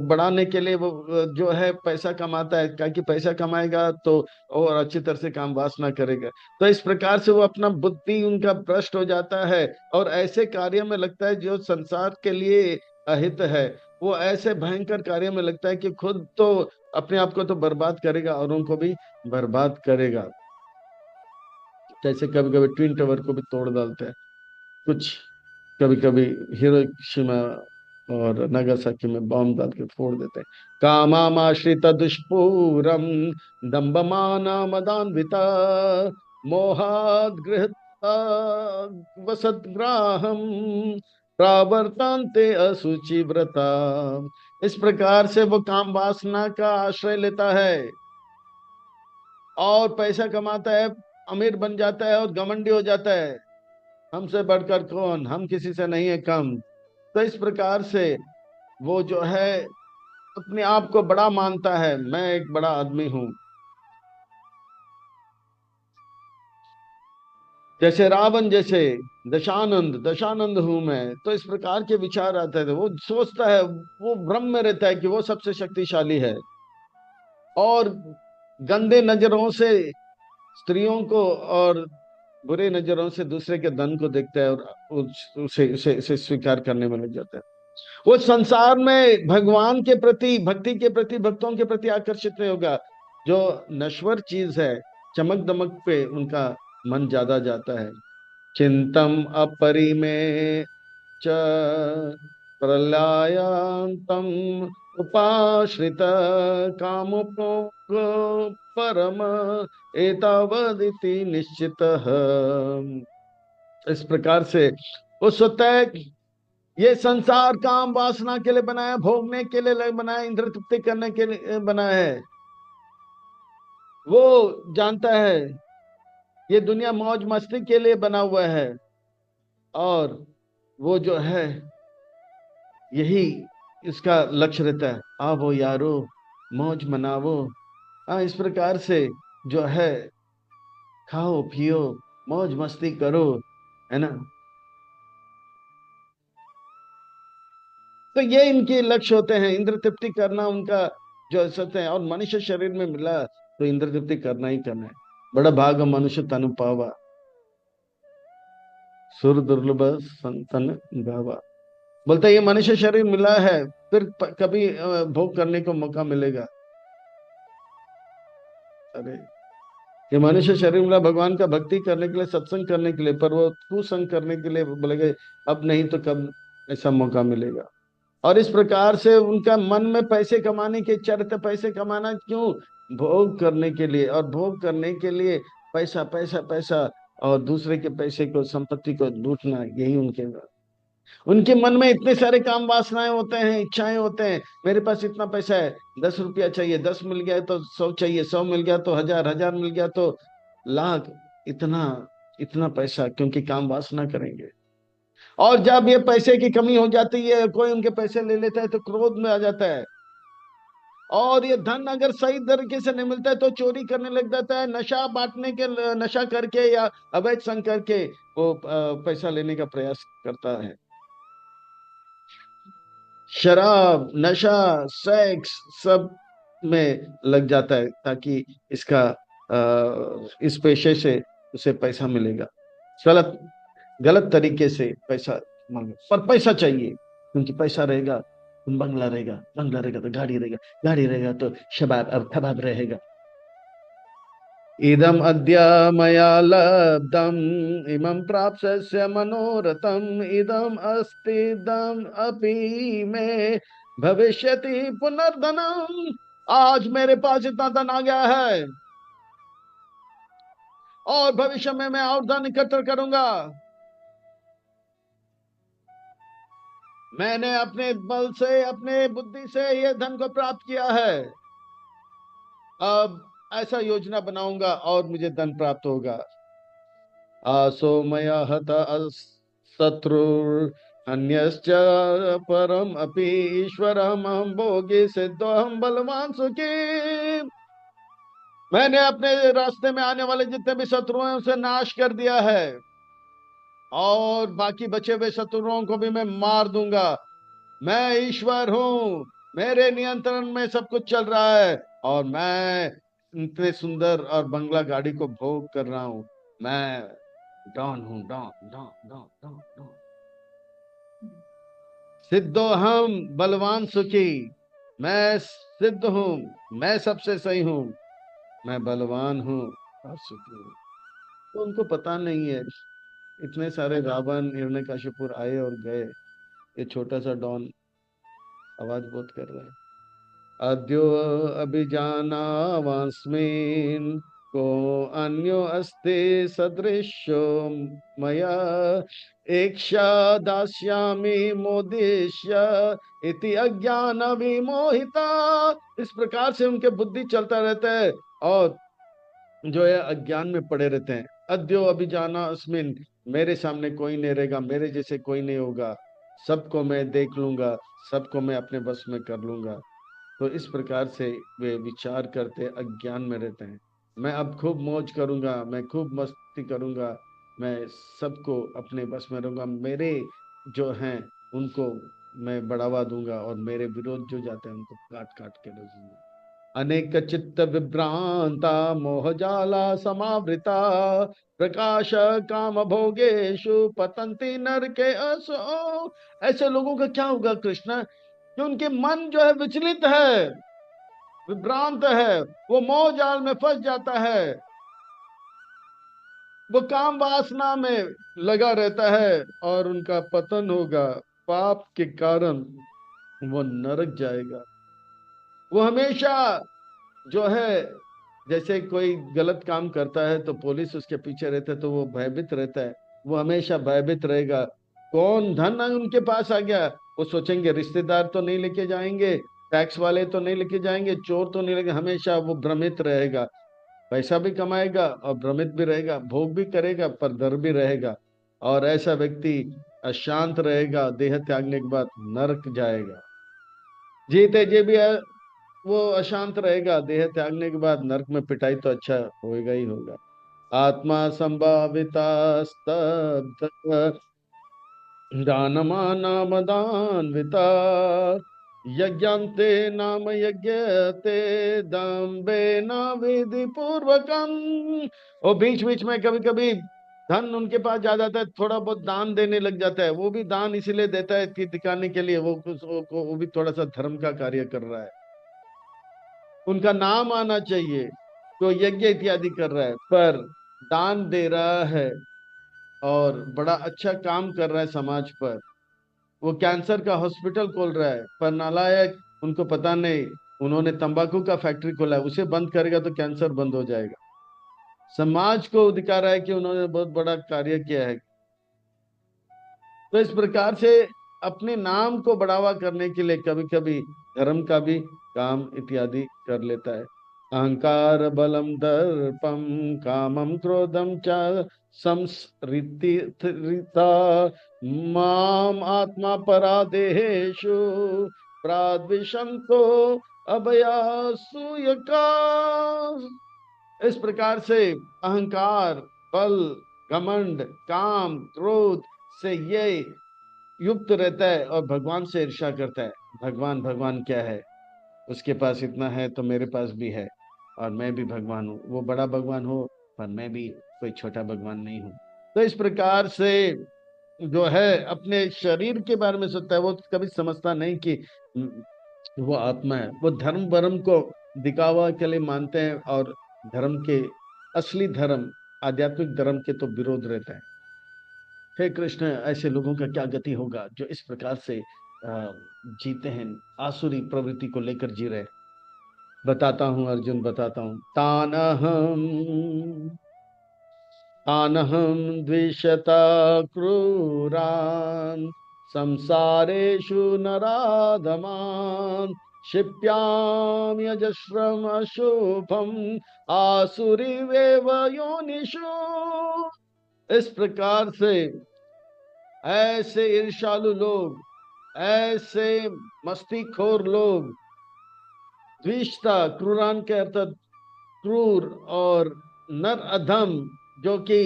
बढ़ाने के लिए, वो जो है पैसा कमाता है, क्या कि पैसा कमाएगा तो और अच्छी तरह से काम वासना करेगा। तो इस प्रकार से वो अपना बुद्धि उनका भ्रष्ट हो जाता है और ऐसे कार्य में लगता है जो संसार के लिए अहित है। वो ऐसे भयंकर कार्य में लगता है कि खुद तो अपने आप को तो बर्बाद करेगा, औरों को भी बर्बाद करेगा। जैसे कभी कभी ट्विन टावर को भी तोड़ डालते हैं कुछ, कभी कभी हिरोशिमा और नागासाकी में बॉम्ब डाल के फोड़ देते हैं। कामाश्रित दुष्पूरम दंभमान मदान्विता मोहाद गृहत वसतग्राहम प्रावर्तान्ते असुचि व्रता। इस प्रकार से वो काम वासना का आश्रय लेता है और पैसा कमाता है, अमीर बन जाता है और घमंडी हो जाता है, हमसे बढ़कर कौन, हम किसी से नहीं है कम। तो इस प्रकार से वो जो है अपने आप को बड़ा मानता है, मैं एक बड़ा आदमी हूं। जैसे रावण, जैसे दशानंद, दशानंद हूं मैं। तो इस प्रकार के विचार आते थे। वो सोचता है, वो भ्रम में रहता है कि वो सबसे शक्तिशाली है और गंदे नजरों से स्त्रियों को और बुरे नजरों से दूसरे के धन को देखता है और उसे स्वीकार करने में लग जाता है। वो संसार में भगवान के प्रति, भक्ति के प्रति, भक्तों के प्रति आकर्षित नहीं होगा। जो नश्वर चीज है, चमक दमक पे उनका मन ज्यादा जाता है। चिंतम अपरिमेय च प्रलयांतम उपाश्रित कामोपभोग परम एतावदिति निश्चितः। इस प्रकार से वो सोचता है कि ये संसार काम वासना के लिए बना है, भोगने के लिए बना है, इंद्र तृप्ति करने के लिए बना है। वो जानता है ये दुनिया मौज मस्ती के लिए बना हुआ है और वो जो है यही इसका लक्ष्य रहता है। आवो यारो, मौज मनावो। हाँ, इस प्रकार से जो है खाओ पियो, मौज मस्ती करो, है ना। तो ये इनके लक्ष्य होते हैं, इंद्र तृप्ति करना उनका जो सत्य है। और मनुष्य शरीर में मिला तो इंद्र तृप्ति करना ही करना है। बड़ा भाग मनुष्य तनु पावा, सुर दुर्लभ संतन गावा। बोलता है ये मनुष्य शरीर मिला है, फिर कभी भोग करने को मौका मिलेगा। अरे, ये मनुष्य शरीर मिला भगवान का भक्ति करने के लिए, सत्संग करने के लिए, पर वो कुसंग करने के लिए बोलेगा अब नहीं तो कब ऐसा मौका मिलेगा। और इस प्रकार से उनका मन में पैसे कमाने की इच्छा रहती है। पैसे कमाना क्यों? भोग करने के लिए। और भोग करने के लिए पैसा पैसा पैसा और दूसरे के पैसे को, संपत्ति को लूटना, यही उनके मन में इतने सारे काम वासनाएं होते हैं, इच्छाएं होते हैं। मेरे पास इतना पैसा है, 10 रुपया चाहिए, 10 मिल गया तो 100 चाहिए, 100 मिल गया तो 1000, 1000 मिल गया तो लाख। इतना इतना पैसा, क्योंकि काम वासना करेंगे। और जब ये पैसे की कमी हो जाती है, कोई उनके पैसे ले लेता है तो क्रोध में आ जाता है। और ये धन अगर सही तरीके से नहीं मिलता है तो चोरी करने लग जाता है, नशा बांटने के, नशा करके या अवैध संग करके वो पैसा लेने का प्रयास करता है। शराब, नशा, सेक्स, सब में लग जाता है ताकि इसका इस पेशे से उसे पैसा मिलेगा। गलत गलत तरीके से पैसा मांगे, पर पैसा चाहिए, क्योंकि पैसा रहेगा तो बंगला रहेगा, बंगला रहेगा तो गाड़ी रहेगा, गाड़ी रहेगा तो शबाब अब खबाब रहेगा। इदम अद्य मया लब्धम इमं प्राप्स्य मनोरथम इदम अस्ति इदम अपि मे भविष्यति पुनर्धनम। आज मेरे पास इतना धन आ गया है और भविष्य में मैं और धन इकट्ठा करूंगा। मैंने अपने बल से, अपने बुद्धि से ये धन को प्राप्त किया है। अब ऐसा योजना बनाऊंगा और मुझे धन प्राप्त होगा। आसो मया हत शत्रु अन्यश्च परम अपि ईश्वरम हम भोगी सिद्धोहम बलवान सुखी। मैंने अपने रास्ते में आने वाले जितने भी शत्रु हैं उसे नाश कर दिया है, और बाकी बचे हुए शत्रुओं को भी मैं मार दूंगा। मैं ईश्वर हूं, मेरे नियंत्रण में सब कुछ चल रहा है, और मैं इतने सुंदर और बंगला गाड़ी को भोग कर रहा हूं। मैं डॉन हूं, Don Don Don Don Don. सिद्धो हम बलवान सुखी। मैं सिद्ध हूं, मैं सबसे सही हूं, मैं बलवान हूं और सुखी हूं। तो उनको पता नहीं है, इतने सारे रावण हिरण्यकशिपुर आए और गए, ये छोटा सा डॉन आवाज बहुत कर रहा है। अद्यो अभिजानावास्मिन् को अन्यो अस्ति सदृशो मया एक्षा दास्यामि मोदिष्य इति अज्ञान विमोहिता। इस प्रकार से उनके बुद्धि चलता रहता है, और जो है अज्ञान में पड़े रहते हैं। अद्यो अभिजाना अस्मिन, मेरे सामने कोई नहीं रहेगा, मेरे जैसे कोई नहीं होगा, सबको मैं देख लूंगा, सबको मैं अपने बस में कर लूंगा। तो इस प्रकार से वे विचार करते अज्ञान में रहते हैं। मैं अब खूब मौज करूंगा, मैं खूब मस्ती करूंगा, मैं सबको अपने बस में रहूंगा, मेरे जो हैं उनको मैं बढ़ावा दूंगा, और मेरे विरोध जो जाते हैं उनको काट काट के रखूंगा। अनेक चित्त विभ्रांता मोहजाला समावृता प्रकाश काम भोगेशु पतंती नरके असो। ऐसे लोगों का क्या होगा कृष्ण, कि उनके मन जो है विचलित है, विभ्रांत है, वो मोह जाल में फंस जाता है, वो काम वासना में लगा रहता है, और उनका पतन होगा। पाप के कारण वो नरक जाएगा। वो हमेशा जो है, जैसे कोई गलत काम करता है तो पुलिस उसके पीछे रहता है, तो वो भयभीत रहता है, वो हमेशा भयभीत रहेगा। कौन धन उनके पास आ गया, वो सोचेंगे रिश्तेदार तो नहीं लेके जाएंगे, टैक्स वाले तो नहीं लेके जाएंगे, चोर तो नहीं लेके, हमेशा वो भ्रमित रहेगा। पैसा भी कमाएगा और भ्रमित भी रहेगा, भोग भी करेगा पर डर भी रहेगा। और ऐसा व्यक्ति अशांत रहेगा, देह त्यागने के बाद नरक जाएगा। जीते जी भी वो अशांत रहेगा, देह त्यागने के बाद नरक में पिटाई तो अच्छा होएगा ही होगा। आत्मा संभाविता स्तब्ध दानमानामदान्विता यज्ञन्ते नाम यज्ञते दम्बे न विधि पूर्वकम। और बीच बीच में कभी कभी धन उनके पास जा जाता है, थोड़ा बहुत दान देने लग जाता है। वो भी दान इसीलिए देता है कि दिखाने के लिए वो भी थोड़ा सा धर्म का कार्य कर रहा है, उनका नाम आना चाहिए, तो यज्ञ इत्यादि कर रहा है, पर दान दे रहा है और बड़ा अच्छा काम कर रहा है समाज पर। वो कैंसर का हॉस्पिटल खोल रहा है, पर नालायक, उनको पता नहीं, उन्होंने तंबाकू का फैक्ट्री खोला है, उसे बंद करेगा तो कैंसर बंद हो जाएगा। समाज को दिखा रहा है कि उन्होंने बहुत बड़ा कार्य किया है। तो इस प्रकार से अपने नाम को बढ़ावा करने के लिए कभी कभी धर्म का भी काम इत्यादि कर लेता है। अहंकार बलम दर्पम कामम क्रोधम च संसृतिता माम आत्मा परादेहेषु प्राद्विषंतो अभयासूयका। इस प्रकार से अहंकार, बल, घमंड, काम, क्रोध से ये युक्त रहता है, और भगवान से ईर्ष्या करता है। भगवान भगवान क्या है, उसके पास इतना है तो मेरे पास भी है, और मैं भी भगवान हूँ। वो बड़ा भगवान हो पर मैं भी कोई छोटा भगवान नहीं हूँ। तो इस प्रकार से जो है अपने शरीर के बारे में सोचता है, वो कभी समझता नहीं कि वो आत्मा है। वो धर्म वर्म को दिखावा के लिए मानते हैं, और धर्म के असली धर्म, आध्यात्मिक धर्म के तो विरोध रहता है। हे कृष्ण, ऐसे लोगों का क्या गति होगा जो इस प्रकार से जीते हैं, आसुरी प्रवृत्ति को लेकर जी रहे। बताता हूं अर्जुन, बताता हूं। तानहम द्विषता क्रूरान संसारेषु नराधमान क्षिप्याम यजस्रम अशुभम आसुरी वेव योनिषु। इस प्रकार से ऐसे ईर्ष्यालु लोग, ऐसे मस्तीखोर लोग, द्विषता, क्रूरान के अर्थात क्रूर और नर अधम, जो कि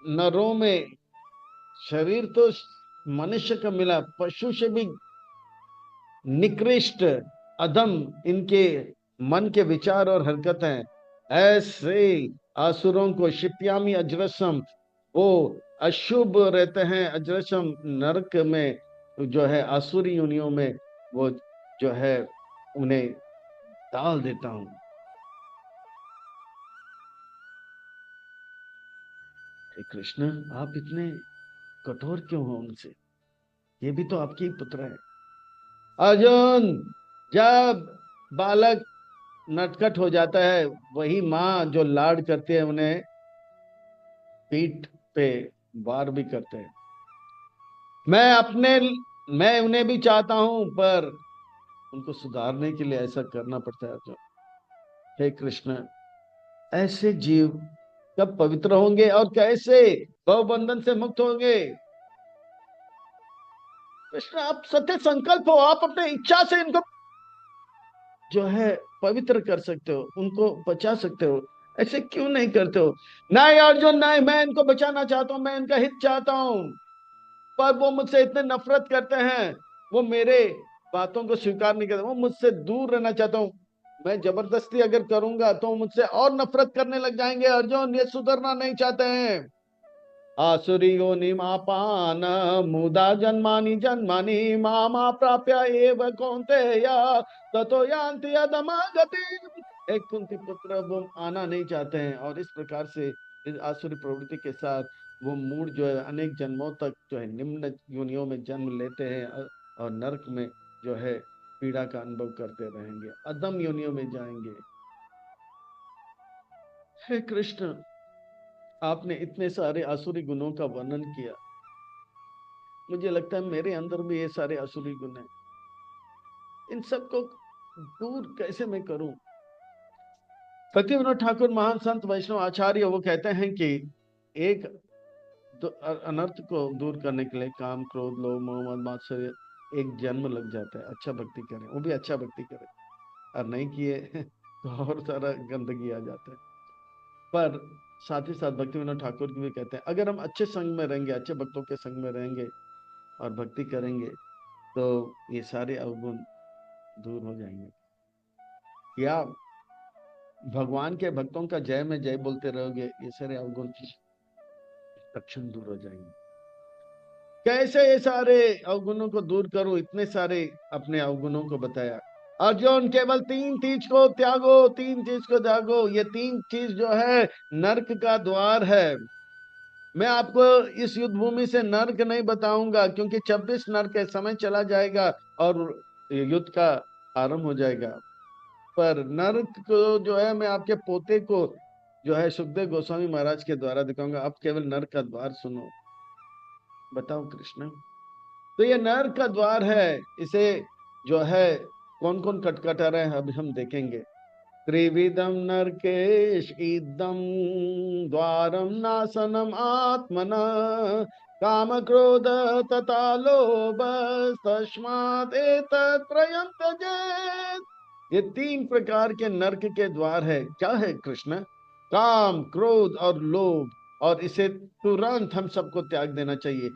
नरों में शरीर तो मनुष्य का मिला, पशु से भी निकृष्ट, अधम इनके मन के विचार और हरकतें, ऐसे आसुरों को शिप्यामी अजरसम, वो अशुभ रहते हैं अजरसम नरक में, जो है आसुरी योनियों में, वो जो है उन्हें डाल देता हूं। हे कृष्ण, आप इतने कठोर क्यों हो उनसे? ये भी तो आपके ही पुत्र है। अर्जुन, जब बालक नटखट हो जाता है, वही माँ जो लाड करती है उन्हें पीठ पे वार भी करते हैं। मैं उन्हें भी चाहता हूं, पर उनको सुधारने के लिए ऐसा करना पड़ता है अर्जुन। हे कृष्ण, ऐसे जीव कब पवित्र होंगे और कैसे भवबंधन से मुक्त होंगे? कृष्ण, आप सत्य संकल्प हो, आप अपने इच्छा से इनको जो है पवित्र कर सकते हो, उनको बचा सकते हो। ऐसे क्यों नहीं करते हो? नहीं अर्जुन नहीं, मैं इनको बचाना चाहता हूं, मैं इनका हित चाहता हूं, पर वो मुझसे इतने नफरत करते हैं, वो मेरे बातों को स्वीकार नहीं करते, वो मुझसे दूर रहना चाहता हूं। मैं जबरदस्ती अगर करूंगा तो मुझसे और नफरत करने लग जाएंगे। अर्जुन, ये सुधरना नहीं चाहते हैं। आसुरी योनिमापान मुदा जन्मानि जन्मानि मामा प्राप्य एव कौन्तेय ततो यान्ति अधमागति। एक कुंती पुत्र, वो आना नहीं चाहते हैं, और इस प्रकार से इस आसुरी प्रवृत्ति के साथ वो मूड जो है अनेक जन्मों तक जो है निम्न योनियों में जन्म लेते हैं, और नरक में जो है पीड़ा का अनुभव करते रहेंगे, अधम योनियों में जाएंगे। हे कृष्ण, आपने इतने सारे आसुरी गुणों का वर्णन किया, मुझे लगता है मेरे अंदर भी ये सारे आसुरी गुण हैं। इन सबको दूर कैसे मैं करूं? भक्ति विनोद ठाकुर महान संत वैष्णव आचार्य वो कहते हैं कि एक अनर्थ को दूर करने के लिए काम, क्रोध, लोभ, मोह, मद, मात्सर्य, एक जन्म लग जाता है। अच्छा भक्ति करें, वो भी अच्छा भक्ति करें, और नहीं किए तो और सारा गंदगी आ जाता है। पर साथ ही साथ भक्ति विनोद ठाकुर भी कहते हैं, अगर हम अच्छे संग में रहेंगे, अच्छे भक्तों के संग में रहेंगे और भक्ति करेंगे, तो ये सारे अवगुण दूर हो जाएंगे। या भगवान के भक्तों का जय में जय बोलते रहोगे, ये सारे अवगुण तक्षण दूर हो जाएंगे। कैसे ये सारे अवगुणों को दूर करूं? इतने सारे अपने अवगुणों को बताया। अर्जुन, केवल तीन चीज को त्यागो, तीन चीज को त्यागो। ये तीन चीज जो है नरक का द्वार है। मैं आपको इस युद्ध भूमि से नर्क नहीं बताऊंगा, क्योंकि 26 नर्क है, समय चला जाएगा और युद्ध का आरंभ हो जाएगा। पर नर्क को जो है मैं आपके पोते को जो है सुखदेव गोस्वामी महाराज के द्वारा दिखाऊंगा। आप केवल नर्क का द्वार सुनो। बताओ कृष्ण, तो ये नर्क का द्वार है, इसे जो है कौन कौन खटखटा रहे हैं अभी हम देखेंगे। त्रिविधम नरकेश इदम द्वारम नासनम आत्मना काम क्रोध तथा लोभ तस्मात् एतत्त्रयं त्यजेत्। ये तीन प्रकार के नरक के द्वार है। क्या है कृष्ण? काम, क्रोध और लोभ, और इसे तुरंत हम सबको त्याग देना चाहिए।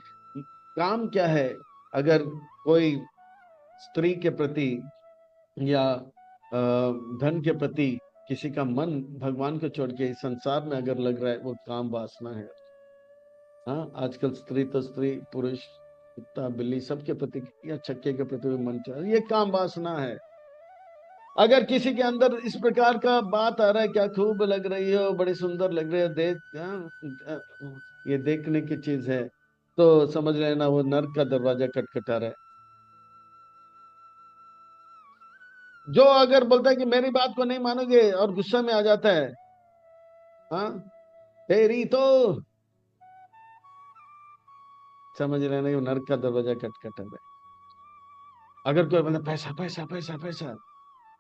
काम क्या है? अगर कोई स्त्री के प्रति या धन के प्रति किसी का मन भगवान को छोड़ के इस संसार में अगर लग रहा है, वो काम वासना है। हाँ, आजकल स्त्री तो स्त्री, पुरुष, कुत्ता, बिल्ली, सबके प्रति या छक्के के प्रति भी मन चाह, ये काम वासना है। अगर किसी के अंदर इस प्रकार का बात आ रहा है, क्या खूब लग रही हो, बड़ी सुंदर लग रही है, ये देखने की चीज है, तो समझ लेना वो नर्क का दरवाजा खटखटा रहा है। जो अगर बोलता है कि मेरी बात को नहीं मानोगे और गुस्सा में आ जाता है, हाँ तेरी तो, समझ रहे ना, नर्क का दरवाजा खटखटा है। अगर कोई बोलता पैसा पैसा पैसा पैसा,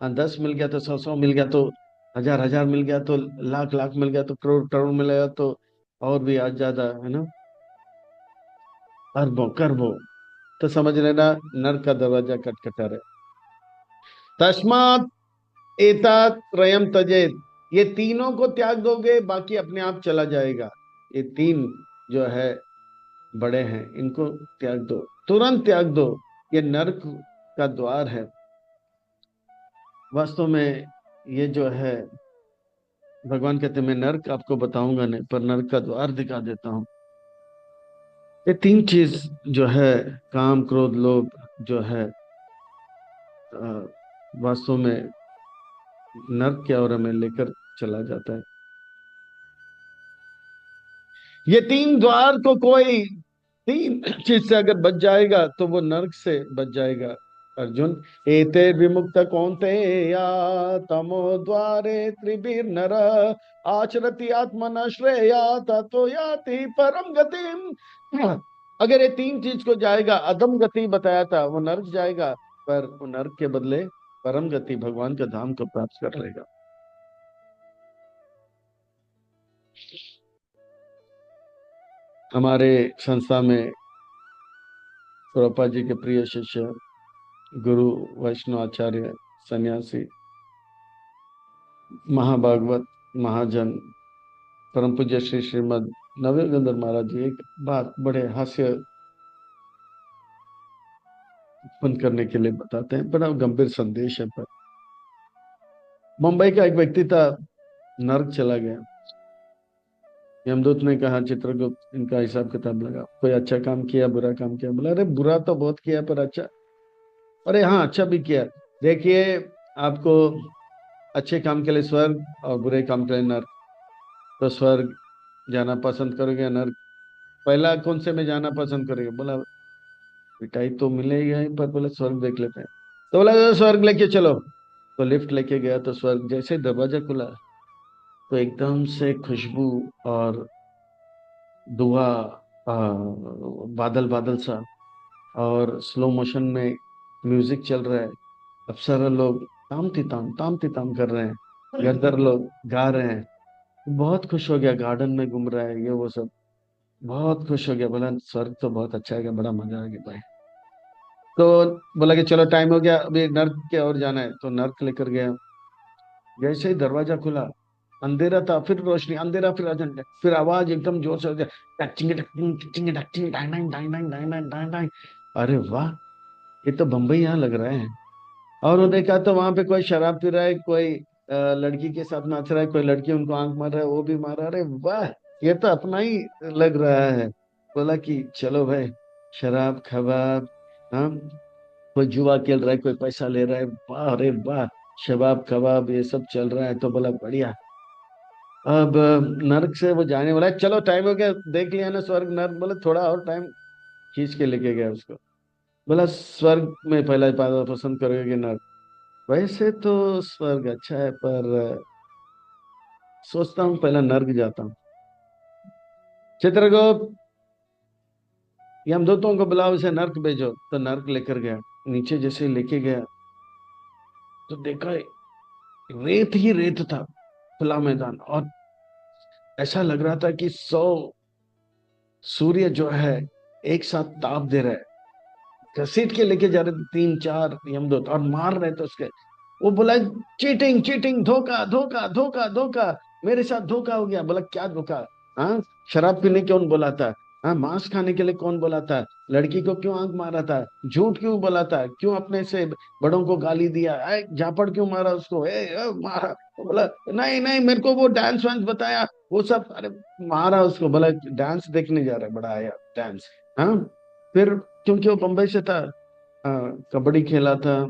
हाँ 10 मिल गया तो 100 100 मिल गया तो 1000 1000 मिल गया तो लाख लाख मिल गया तो करोड़ करोड़ मिल गया तो, और भी आज ज्यादा है ना, अरबों करबों। तो समझ लेना नर्क का दरवाजा खटखटा रहे। तस्मात एतात त्रयम तजेत, ये तीनों को त्याग दोगे बाकी अपने आप चला जाएगा। ये तीन जो है बड़े हैं, इनको त्याग दो, तुरंत त्याग दो। ये नर्क का द्वार है। वास्तव में ये जो है, भगवान कहते हैं मैं नर्क आपको बताऊंगा नहीं, पर नर्क का द्वार दिखा देता हूँ। ये तीन चीज जो है, काम क्रोध लोभ, जो है वास्तव में नर्क की ओर में लेकर चला जाता है। ये तीन द्वार को कोई तीन चीज से अगर बच जाएगा तो वो नर्क से बच जाएगा। अर्जुन, एते विमुक्त कौन्ते या तमो द्वारे त्रिभिर नर आचरति आत्मन श्रेया ततो याति परम गतिम। अगर ये तीन चीज को जाएगा, अधम गति बताया था, वो नर्क जाएगा, पर वो नर्क के बदले परम गति भगवान के धाम को प्राप्त कर लेगा। हमारे संस्था में प्रभुपाद जी के प्रिय शिष्य गुरु वैष्णव आचार्य सन्यासी महाभागवत महाजन परम पूज्य श्री श्रीमद नवयोगेंद्र महाराज जी एक बात बड़े हास्य उत्पन्न करने के लिए बताते हैं, बड़ा गंभीर संदेश है। पर मुंबई का एक व्यक्ति था, नर्क चला गया। यमदूत ने कहा चित्रगुप्त इनका हिसाब किताब लगा, कोई अच्छा काम किया बुरा काम किया। बोला अरे बुरा तो बहुत किया पर अच्छा, अरे हाँ अच्छा भी किया। देखिए आपको अच्छे काम के लिए स्वर्ग और बुरे काम के लिए नर्क, तो स्वर्ग जाना पसंद करोगे या नर्क? पहला कौन से में जाना पसंद करोगे? बोला पिटाई तो मिलेगा ही, पर बोले स्वर्ग देख लेते हैं। तो बोला स्वर्ग लेके चलो। तो लिफ्ट लेके गया, तो स्वर्ग जैसे दरवाजा खुला तो एकदम से खुशबू और धुआं, बादल बादल सा, और स्लो मोशन में म्यूजिक चल रहा है। अप्सरा लोग ताम ती ताम कर रहे हैं, गदर लोग गा रहे हैं। बहुत खुश हो गया, गार्डन में घूम रहा है ये वो सब, बहुत खुश हो गया। बोला स्वर्ग तो बहुत अच्छा है, बड़ा मजा आ गया भाई। तो बोला कि चलो टाइम हो गया, अभी नर्क के और जाना है। तो नर्क लेकर गया। जैसे ही दरवाजा खुला, अंधेरा था, फिर रोशनी, अंधेरा, फिर अजंता, फिर आवाज एकदम जोर से हो गया, टचिंग टचिंग टचिंग टचिंग डांग डांग डांग डांग डांग डांग डांग डांग। अरे वाह, ये तो बम्बई यहाँ लग रहा है। और वो देखा तो वहां पे कोई शराब पी रहा है, कोई लड़की के साथ नाच रहा है, कोई लड़की उनको आंख मार रहा है, वो भी मारा। अरे वाह, ये तो अपना ही लग रहा है। बोला कि चलो भाई, शराब कबाब, हाँ, कोई जुआ खेल रहा है, कोई पैसा ले रहा है, वाह अरे वाह, शबाब कबाब ये सब चल रहा है। तो बोला बढ़िया। अब नर्क से वो जाने वाला है, चलो टाइम हो गया, देख लिया ना स्वर्ग नर्क? बोले थोड़ा और टाइम, खींच के लेके गया उसको। बोला स्वर्ग में पहला पसंद करोगे कि नर्क? वैसे तो स्वर्ग अच्छा है, पर सोचता हूँ पहला नर्क जाता हूँ। चित्रगुप्त, यमदूतों को बुलाओ, इसे नर्क भेजो। तो नर्क लेकर गया। नीचे जैसे लेके गया तो देखा रेत ही रेत था, खुला मैदान, और ऐसा लग रहा था कि 100 सूर्य जो है एक साथ ताप दे रहे हैं। घसीट के लेके जा रहे थे 3 4 यमदूत, और मार रहे थे उसके। वो बोला चीटिंग चीटिंग, धोखा धोखा धोखा धोखा, मेरे साथ धोखा हो गया। बोला क्या धोखा? हाँ, शराब पीने कौन बोला था? हाँ, मांस खाने के लिए कौन बोला था? लड़की को क्यों आंख मारा था? झूठ क्यों बोला था? क्यों अपने से बड़ों को गाली दिया? झापड़ क्यों मारा उसको? मारा। तो बोला नहीं नहीं, मेरे को वो डांस वांस बताया, वो सब। अरे मारा उसको। बोला डांस देखने जा रहा है, बड़ा आया डांस। हाँ, फिर क्योंकि वो बम्बई से था, कबड्डी खेला था,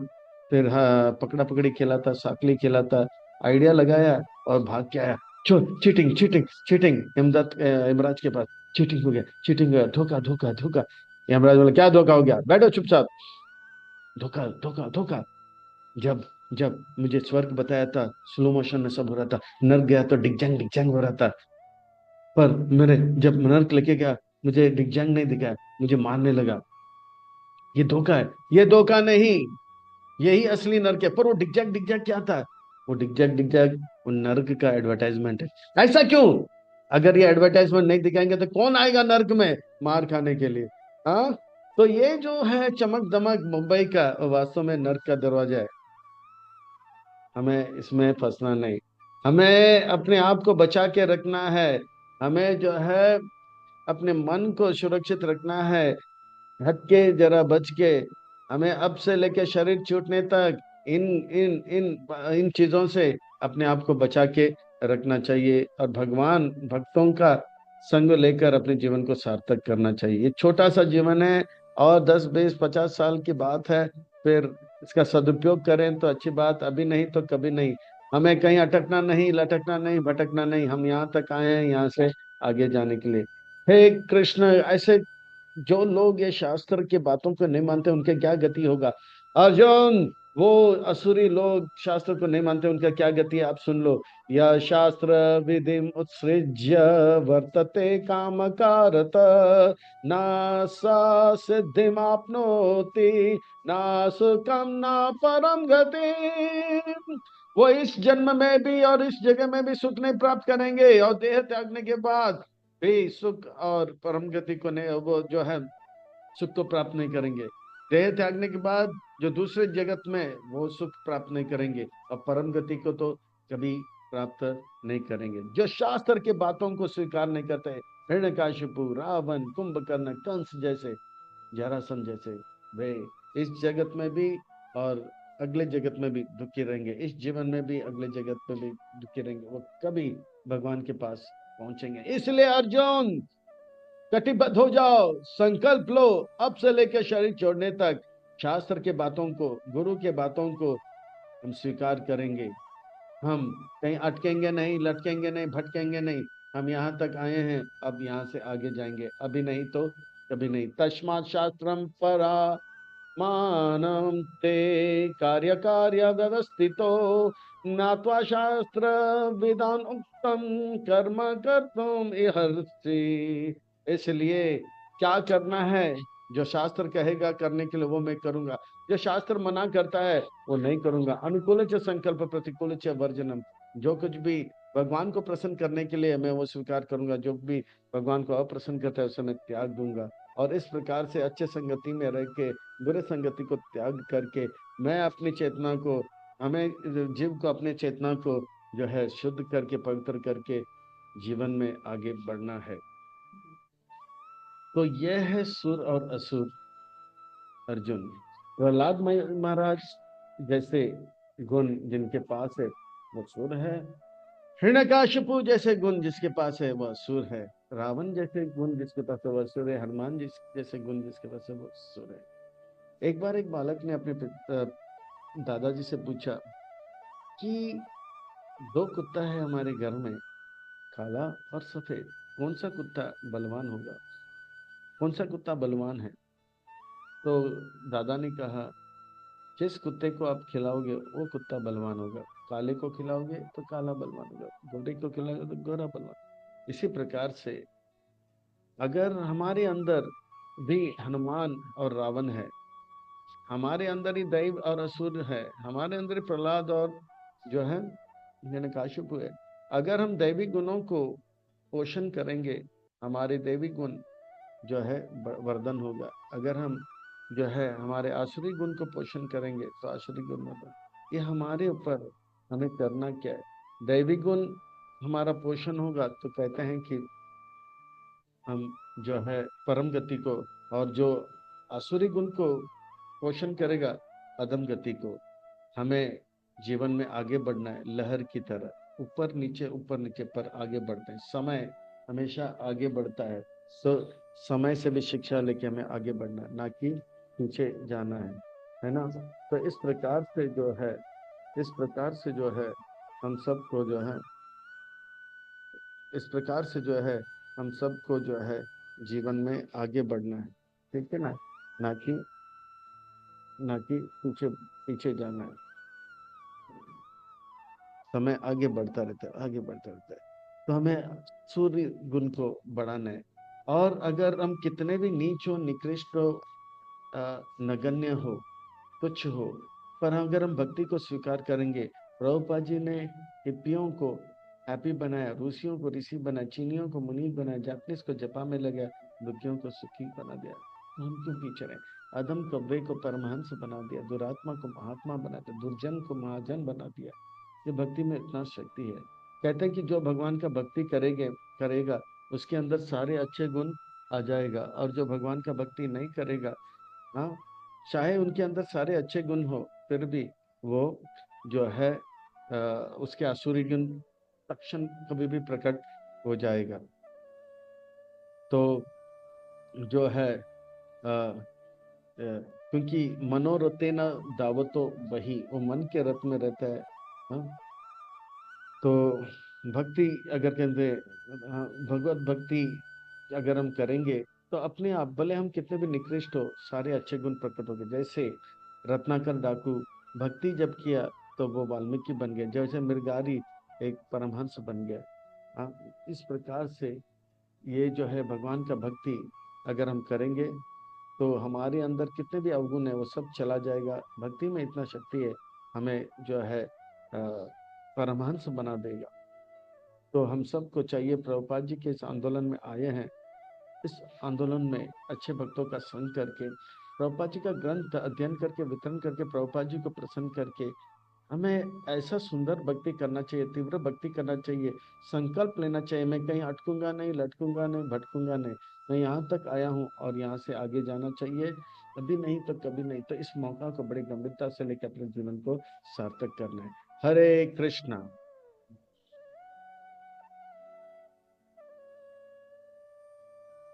फिर हाँ पकड़ा पकड़ी खेला था, साकली खेला था, आइडिया लगाया और भाग के आया। चीटिंग चीटिंग चीटिंग, इमदाद इमराज के पास, चीटिंग हो गया, चीटिंग हो गया, धोखा धोखा धोखा। यमराज बोला क्या धोखा हो गया? बैठो चुपचाप। धोखा धोखा धोखा, जब जब मुझे स्वर्ग बताया था, स्लो मोशन में सब हो रहा था, नर्क गया तो डिग जैंग हो रहा था। पर मेरे जब नर्क लेके गया, मुझे डिग जैंग नहीं दिखा, मुझे मारने लगा। ये धोखा है। ये धोखा नहीं, यही असली नर्क है। पर वो डिग जैग क्या था? वो डिग जैग वो नर्क का एडवर्टाइजमेंट है। ऐसा क्यों? अगर ये एडवर्टाइजमेंट नहीं दिखाएंगे तो कौन आएगा नर्क में मार खाने के लिए? हाँ, तो ये जो है चमक दमक मुंबई का वास्तव में नर्क का दरवाजा है। हमें इसमें फंसना नहीं, हमें अपने आप को बचा के रखना है। हमें जो है अपने मन को सुरक्षित रखना है, हट के जरा बच के। हमें अब से लेके शरीर छूटने तक इन इन इन इन चीजों से अपने आप को बचा के रखना चाहिए, और भगवान भक्तों का संग लेकर अपने जीवन को सार्थक करना चाहिए। ये छोटा सा जीवन है, और 10 20 50 साल की बात है। फिर इसका सदुपयोग करें तो अच्छी बात, अभी नहीं तो कभी नहीं। हमें कहीं अटकना नहीं, लटकना नहीं, भटकना नहीं। हम यहाँ तक आए हैं, यहाँ से आगे जाने के लिए। हे कृष्ण, ऐसे जो लोग ये शास्त्र की बातों को नहीं मानते उनके क्या गति होगा? अर्जुन, वो असुरी लोग शास्त्र को नहीं मानते, उनका क्या गति है आप सुन लो। यह शास्त्र विधि उत्सृज्य वर्तते काम कारत, ना सा सिद्धिमाप्नोति, ना सुखम ना परम गति। वो इस जन्म में भी और इस जगह में भी सुख नहीं प्राप्त करेंगे, और देह त्यागने के बाद भी सुख और परम गति को नहीं, वो जो है सुख को प्राप्त नहीं करेंगे। देह त्यागने के बाद जो दूसरे जगत में वो सुख प्राप्त नहीं करेंगे, और परम गति को तो कभी प्राप्त नहीं करेंगे। जो शास्त्र के बातों को स्वीकार नहीं करते, हिरण्यकाशिपु, रावण, कुंभकर्ण, कंस जैसे, जरासंध जैसे, वे इस जगत में भी और अगले जगत में भी दुखी रहेंगे। इस जीवन में भी अगले जगत में भी दुखी रहेंगे, वो कभी भगवान के पास पहुंचेंगे। इसलिए अर्जुन, कटिबद्ध हो जाओ, संकल्प लो, अब से लेकर शरीर छोड़ने तक शास्त्र के बातों को, गुरु के बातों को हम स्वीकार करेंगे। हम कहीं अटकेंगे नहीं, लटकेंगे नहीं, भटकेंगे नहीं। हम यहाँ तक आए हैं, अब यहाँ से आगे जाएंगे, अभी नहीं तो कभी नहीं। तस्मात् शास्त्रम परा मानम ते कार्य कार्य व्यवस्थितो, ज्ञात्वा शास्त्र विधान उक्तम कर्म कर्तुम इहर्षि। इसलिए क्या करना है, जो शास्त्र कहेगा करने के लिए वो मैं करूंगा, जो शास्त्र मना करता है वो नहीं करूंगा। अनुकूल च संकल्प प्रतिकूल च वर्जनम। जो कुछ भी भगवान को प्रसन्न करने के लिए मैं वो स्वीकार करूंगा, जो भी भगवान को अप्रसन्न करता है उसे मैं त्याग दूंगा। और इस प्रकार से अच्छे संगति में रह के बुरे संगति को त्याग करके मैं अपनी चेतना को, हमें जीव को अपने चेतना को जो है शुद्ध करके, पवित्र करके जीवन में आगे बढ़ना है। तो यह है सुर और असुर। अर्जुन, प्रहलाद महाराज जैसे गुण जिनके पास है वो सुर है, हिरण्यकाशिपु जैसे गुण जिसके पास है वह असुर है, रावण जैसे गुण जिसके पास है वह असुर है, हनुमान जी जैसे गुण जिसके पास है वो असुर है। एक बार एक बालक ने अपने दादाजी से पूछा कि दो कुत्ता है हमारे घर में, काला और सफेद, कौन सा कुत्ता बलवान होगा? कौन सा कुत्ता बलवान है? तो दादा ने कहा, जिस कुत्ते को आप खिलाओगे वो कुत्ता बलवान होगा। काले को खिलाओगे तो काला बलवान होगा, गोरे को खिलाओगे तो गोरा बलवान। इसी प्रकार से अगर हमारे अंदर भी हनुमान और रावण है, हमारे अंदर ही दैव और असुर है, हमारे अंदर ही प्रहलाद और जो है हिरण्यकाशिप है। अगर हम दैवी गुणों को पोषण करेंगे, हमारे दैवी गुण जो है वर्धन होगा। अगर हम जो है हमारे आसुरी गुण को पोषण करेंगे तो आसुरी गुण वर्धन। ये हमारे ऊपर, हमें करना क्या है। दैवी गुण हमारा पोषण होगा तो कहते हैं कि हम जो है परम गति को, और जो आसुरी गुण को पोषण करेगा अधम गति को। हमें जीवन में आगे बढ़ना है, लहर की तरह ऊपर नीचे पर आगे बढ़ते हैं। समय हमेशा आगे बढ़ता है, तो समय से भी शिक्षा लेके हमें आगे बढ़ना है, ना कि पीछे जाना है ना। तो इस प्रकार से जो है, इस प्रकार से जो है हम सबको जो है, इस प्रकार से जो है हम सबको जो है जीवन में आगे बढ़ना है, ठीक है ना, ना कि पीछे पीछे जाना है। समय आगे बढ़ता रहता है, आगे बढ़ता रहता है। तो हमें सूर्य गुण को बढ़ाना है। और अगर हम कितने भी नीच हो, निकृष्ट हो, नगण्य हो, तुच्छ हो, पर अगर हम भक्ति को स्वीकार करेंगे, प्रभुपाद जी ने हिप्पियों को हैप्पी बनाया, रूसियों को ऋषि बनाया, चीनियों को मुनि बनाया, जापानीज को जपा में लगा, दुखियों को सुखी बना दिया। हम क्यों पीछे रहे? अदम कव्वे को परमहंस बना दिया, दुरात्मा को महात्मा बना दिया, दुर्जन को महाजन बना दिया। ये भक्ति में इतना शक्ति है। कहते हैं कि जो भगवान का भक्ति करेंगे करेगा उसके अंदर सारे अच्छे गुण आ जाएगा, और जो भगवान का भक्ति नहीं करेगा, हाँ, चाहे उनके अंदर सारे अच्छे गुण हो, फिर भी वो जो है उसके आसुरी गुण तक्षण कभी भी प्रकट हो जाएगा। तो जो है क्योंकि मनोरथे न दावतो वही, वो मन के रथ में रहता है। हाँ, तो भक्ति अगर कहते, हाँ, भगवत भक्ति अगर हम करेंगे तो अपने आप भले हम कितने भी निकृष्ट हो, सारे अच्छे गुण प्रकट हो गए। जैसे रत्नाकर डाकू भक्ति जब किया तो वो वाल्मीकि बन गए, जैसे मृगारी एक परमहंस बन गया। हाँ, इस प्रकार से ये जो है भगवान का भक्ति अगर हम करेंगे तो हमारे अंदर कितने भी अवगुण है वो सब चला जाएगा। भक्ति में इतना शक्ति है, हमें जो है परमहंस बना देगा। तो हम सबको चाहिए, प्रभुपाद जी के इस आंदोलन में आए हैं, इस आंदोलन में अच्छे भक्तों का संग करके, प्रभुपाद जी का ग्रंथ अध्ययन करके, वितरण करके, प्रभुपाद जी को प्रसन्न करके, हमें ऐसा सुंदर भक्ति करना चाहिए, तीव्र भक्ति करना चाहिए। संकल्प लेना चाहिए, मैं कहीं अटकूंगा नहीं, लटकूंगा नहीं, भटकूंगा नहीं, मैं यहाँ तक आया हूँ और यहाँ से आगे जाना चाहिए। कभी नहीं तो कभी नहीं, तो इस मौका को बड़ी गंभीरता से लेकर अपने जीवन को सार्थक करना है। हरे कृष्णा।